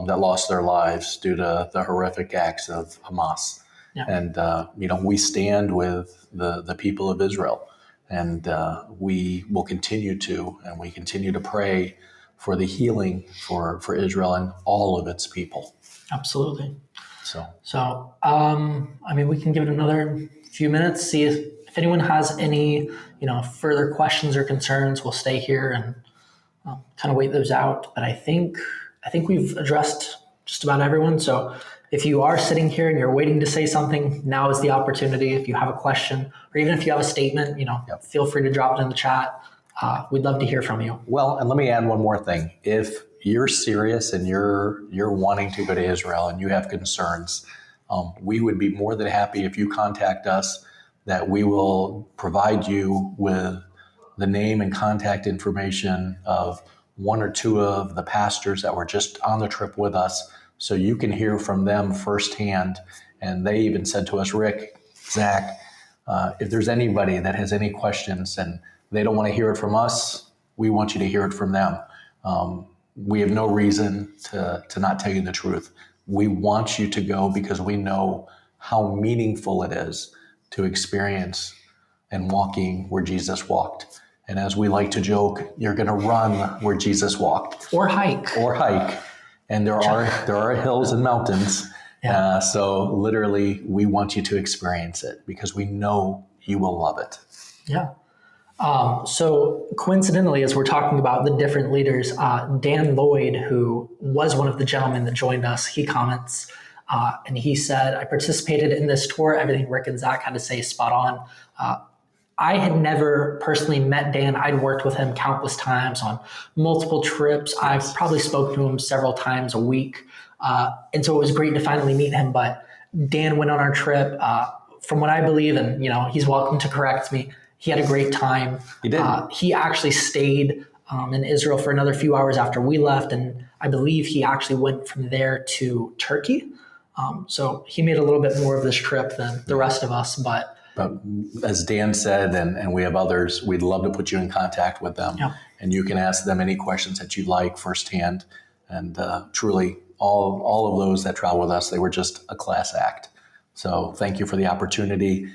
that lost their lives due to the horrific acts of Hamas. Yeah. And, we stand with the people of Israel, and we will continue to pray for the healing for Israel and all of its people. Absolutely. So, we can give it another few minutes, see if anyone has any, further questions or concerns. We'll stay here and kind of wait those out. But I think we've addressed just about everyone. So if you are sitting here and you're waiting to say something, now is the opportunity. If you have a question, or even if you have a statement, feel free to drop it in the chat. We'd love to hear from you. Well, and let me add one more thing. If you're serious and you're wanting to go to Israel and you have concerns, we would be more than happy if you contact us, that we will provide you with the name and contact information of one or two of the pastors that were just on the trip with us, so you can hear from them firsthand. And they even said to us, Rick, Zach, if there's anybody that has any questions and they don't want to hear it from us, we want you to hear it from them. We have no reason to not tell you the truth. We want you to go because we know how meaningful it is to experience and walking where Jesus walked. And as we like to joke, you're going to run where Jesus walked. Or hike. And there are hills and mountains. Yeah. So literally, we want you to experience it because we know you will love it. Yeah. So coincidentally, as we're talking about the different leaders, Dan Lloyd, who was one of the gentlemen that joined us, he comments, and he said, I participated in this tour. Everything Rick and Zach had to say is spot on. I had never personally met Dan. I'd worked with him countless times on multiple trips. I've probably spoken to him several times a week. And so it was great to finally meet him. But Dan went on our trip. From what I believe, and he's welcome to correct me, he had a great time. He did. He actually stayed in Israel for another few hours after we left. And I believe he actually went from there to Turkey. So he made a little bit more of this trip than the rest of us. But as Dan said, and we have others, we'd love to put you in contact with them. Yeah. And you can ask them any questions that you'd like firsthand. And truly, all of those that travel with us, they were just a class act. So thank you for the opportunity.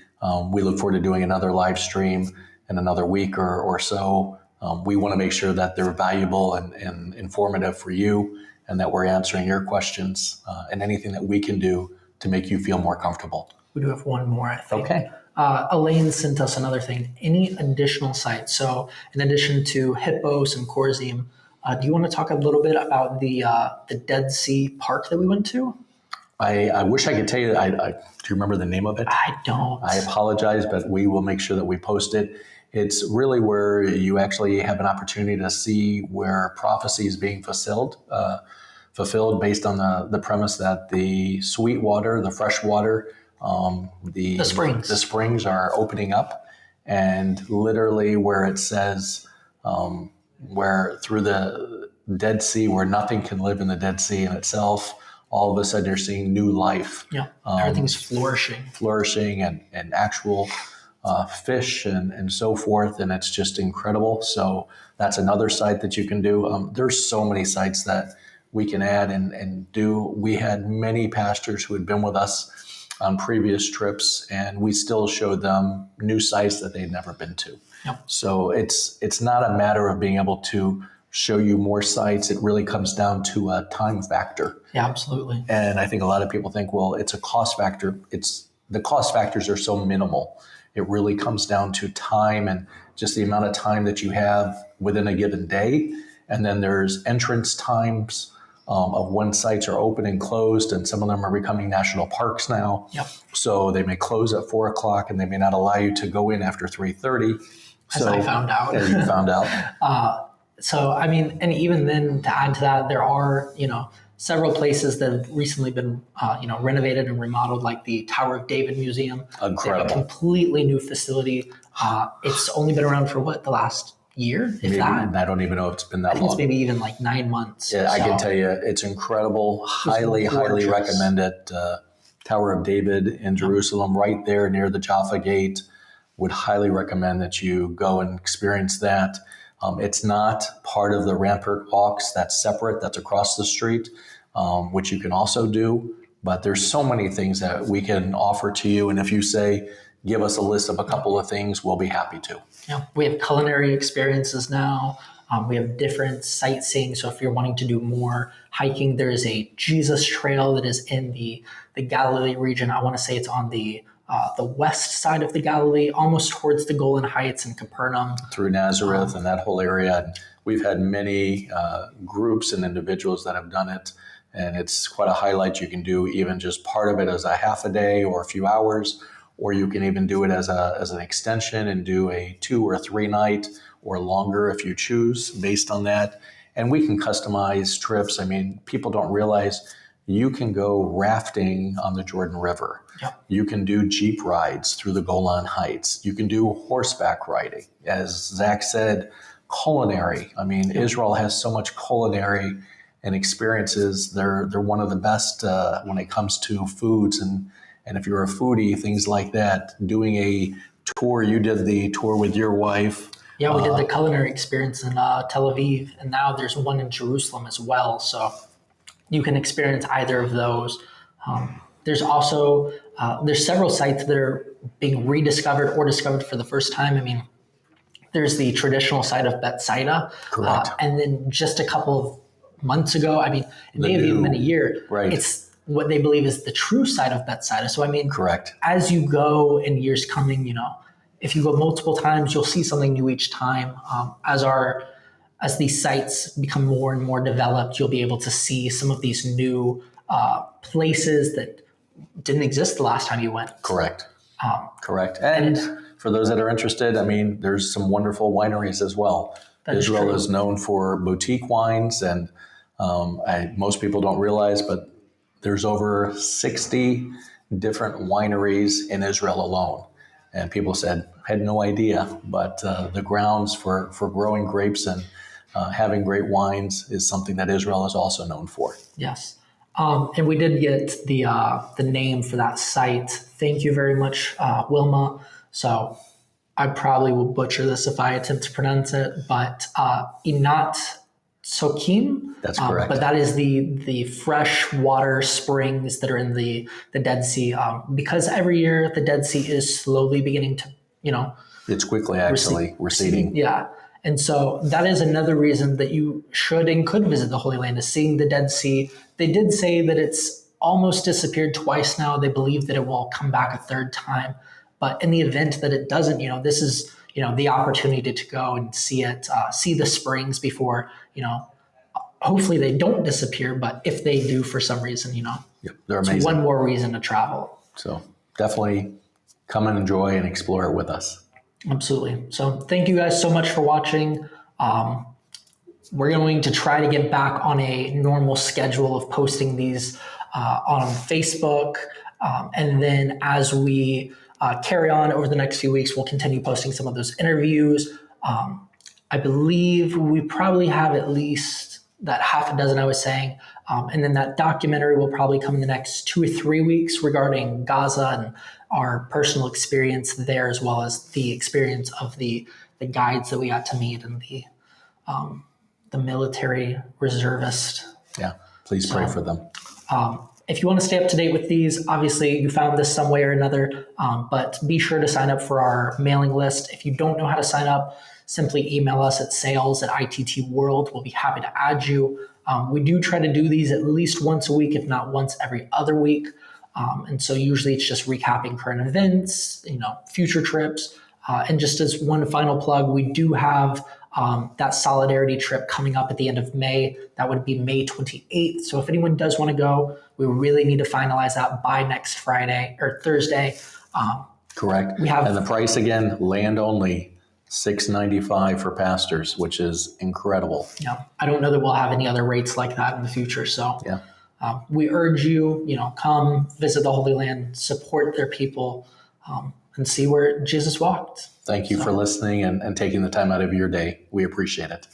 We look forward to doing another live stream in another week or so. We want to make sure that they're valuable and informative for you, and that we're answering your questions and anything that we can do to make you feel more comfortable. we do have one more, I think. Okay. Elaine sent us another thing. Any additional sites? So in addition to Hippos and Korzim, do you want to talk a little bit about the Dead Sea Park that we went to? I wish I could tell you. Do you remember the name of it? I don't. I apologize, but we will make sure that we post it. It's really where you actually have an opportunity to see where prophecy is being fulfilled based on the premise that the sweet water, the fresh water, the springs are opening up, and literally where it says where through the Dead Sea, where nothing can live in the Dead Sea in itself, all of a sudden you're seeing new life. Yeah, everything's flourishing and actual fish and so forth, and it's just incredible. So that's another site that you can do. There's so many sites that we can add and do. We had many pastors who had been with us on previous trips, and we still showed them new sites that they'd never been to. Yep. So it's not a matter of being able to show you more sites. It really comes down to a time factor. Yeah, absolutely. And I think a lot of people think, well, it's a cost factor. The cost factors are so minimal. It really comes down to time and just the amount of time that you have within a given day. And then there's entrance times of when sites are open and closed, and some of them are becoming national parks now. Yep. So they may close at 4:00 and they may not allow you to go in after 3:30. As I found out. As you found out. So, I mean, and even then to add to that, there are, several places that have recently been, renovated and remodeled, like the Tower of David Museum. Incredible. A completely new facility. It's only been around for the last year, if Maybe, that? I don't even know if it's been that long. I think it's maybe even like 9 months. Yeah, I can tell you, it's incredible. Highly recommend it. Tower of David in Jerusalem, right there near the Jaffa Gate. Would highly recommend that you go and experience that. It's not part of the Rampart Walks. That's separate. That's across the street, which you can also do. But there's so many things that we can offer to you. And if you say, give us a list of a couple of things, we'll be happy to. Yeah, we have culinary experiences now. We have different sightseeing. So if you're wanting to do more hiking, there is a Jesus Trail that is in the Galilee region. I want to say it's on the west side of the Galilee, almost towards the Golan Heights and Capernaum. Through Nazareth and that whole area. We've had many groups and individuals that have done it. And it's quite a highlight. You can do even just part of it as a half a day or a few hours, or you can even do it as an extension and do a 2 or 3 night or longer if you choose based on that. And we can customize trips. I mean, people don't realize you can go rafting on the Jordan River. Yep. You can do Jeep rides through the Golan Heights. You can do horseback riding. As Zach said, culinary. I mean, Israel has so much culinary and experiences. They're one of the best when it comes to foods. And if you're a foodie, things like that, doing a tour, you did the tour with your wife. Yeah, we did the culinary experience in Tel Aviv, and now there's one in Jerusalem as well. So you can experience either of those. There's also there's several sites that are being rediscovered or discovered for the first time. I mean, there's the traditional site of Bethsaida. Correct. And then just a couple of months ago, I mean, it may have even been a year. Right. It's what they believe is the true site of Bethsaida. So, I mean, Correct. as you go in years coming, if you go multiple times, you'll see something new each time. As these sites become more and more developed, you'll be able to see some of these new places that didn't exist the last time you went. Correct. Correct. And for those that are interested, I mean, there's some wonderful wineries as well. Israel is known for boutique wines, and most people don't realize, but there's over 60 different wineries in Israel alone. And people had no idea, but the grounds for growing grapes and having great wines is something that Israel is also known for. Yes. And we did get the name for that site. Thank you very much, Wilma. So I probably will butcher this if I attempt to pronounce it, but Inat Sokim. That's correct. But that is the fresh water springs that are in the Dead Sea. Because every year the Dead Sea is slowly beginning to, it's quickly actually receding. Yeah. And so that is another reason that you should and could visit the Holy Land, is seeing the Dead Sea. They did say that it's almost disappeared twice now. They believe that it will come back a third time. But in the event that it doesn't, this is, the opportunity to go and see it, see the springs before, hopefully they don't disappear. But if they do for some reason, Yep, they're amazing. it's one more reason to travel. So definitely come and enjoy and explore it with us. Absolutely. So thank you guys so much for watching. We're going to try to get back on a normal schedule of posting these on Facebook. And then as we carry on over the next few weeks, we'll continue posting some of those interviews. I believe we probably have at least that half a dozen I was saying. And then that documentary will probably come in the next 2 or 3 weeks regarding Gaza and our personal experience there, as well as the experience of the guides that we got to meet and the military reservist. Yeah, please pray for them. If you want to stay up to date with these, obviously you found this some way or another, but be sure to sign up for our mailing list. If you don't know how to sign up, simply email us at sales@ITTworld. We'll be happy to add you. We do try to do these at least once a week, if not once every other week. And so usually it's just recapping current events, future trips. And just as one final plug, we do have that Solidarity trip coming up at the end of May. That would be May 28th. So if anyone does want to go, we really need to finalize that by next Friday or Thursday. Correct. And the price again, land only, $695 for pastors, which is incredible. Yeah, I don't know that we'll have any other rates like that in the future. So yeah. We urge you, come visit the Holy Land, support their people, and see where Jesus walked. Thank you for listening and taking the time out of your day. We appreciate it.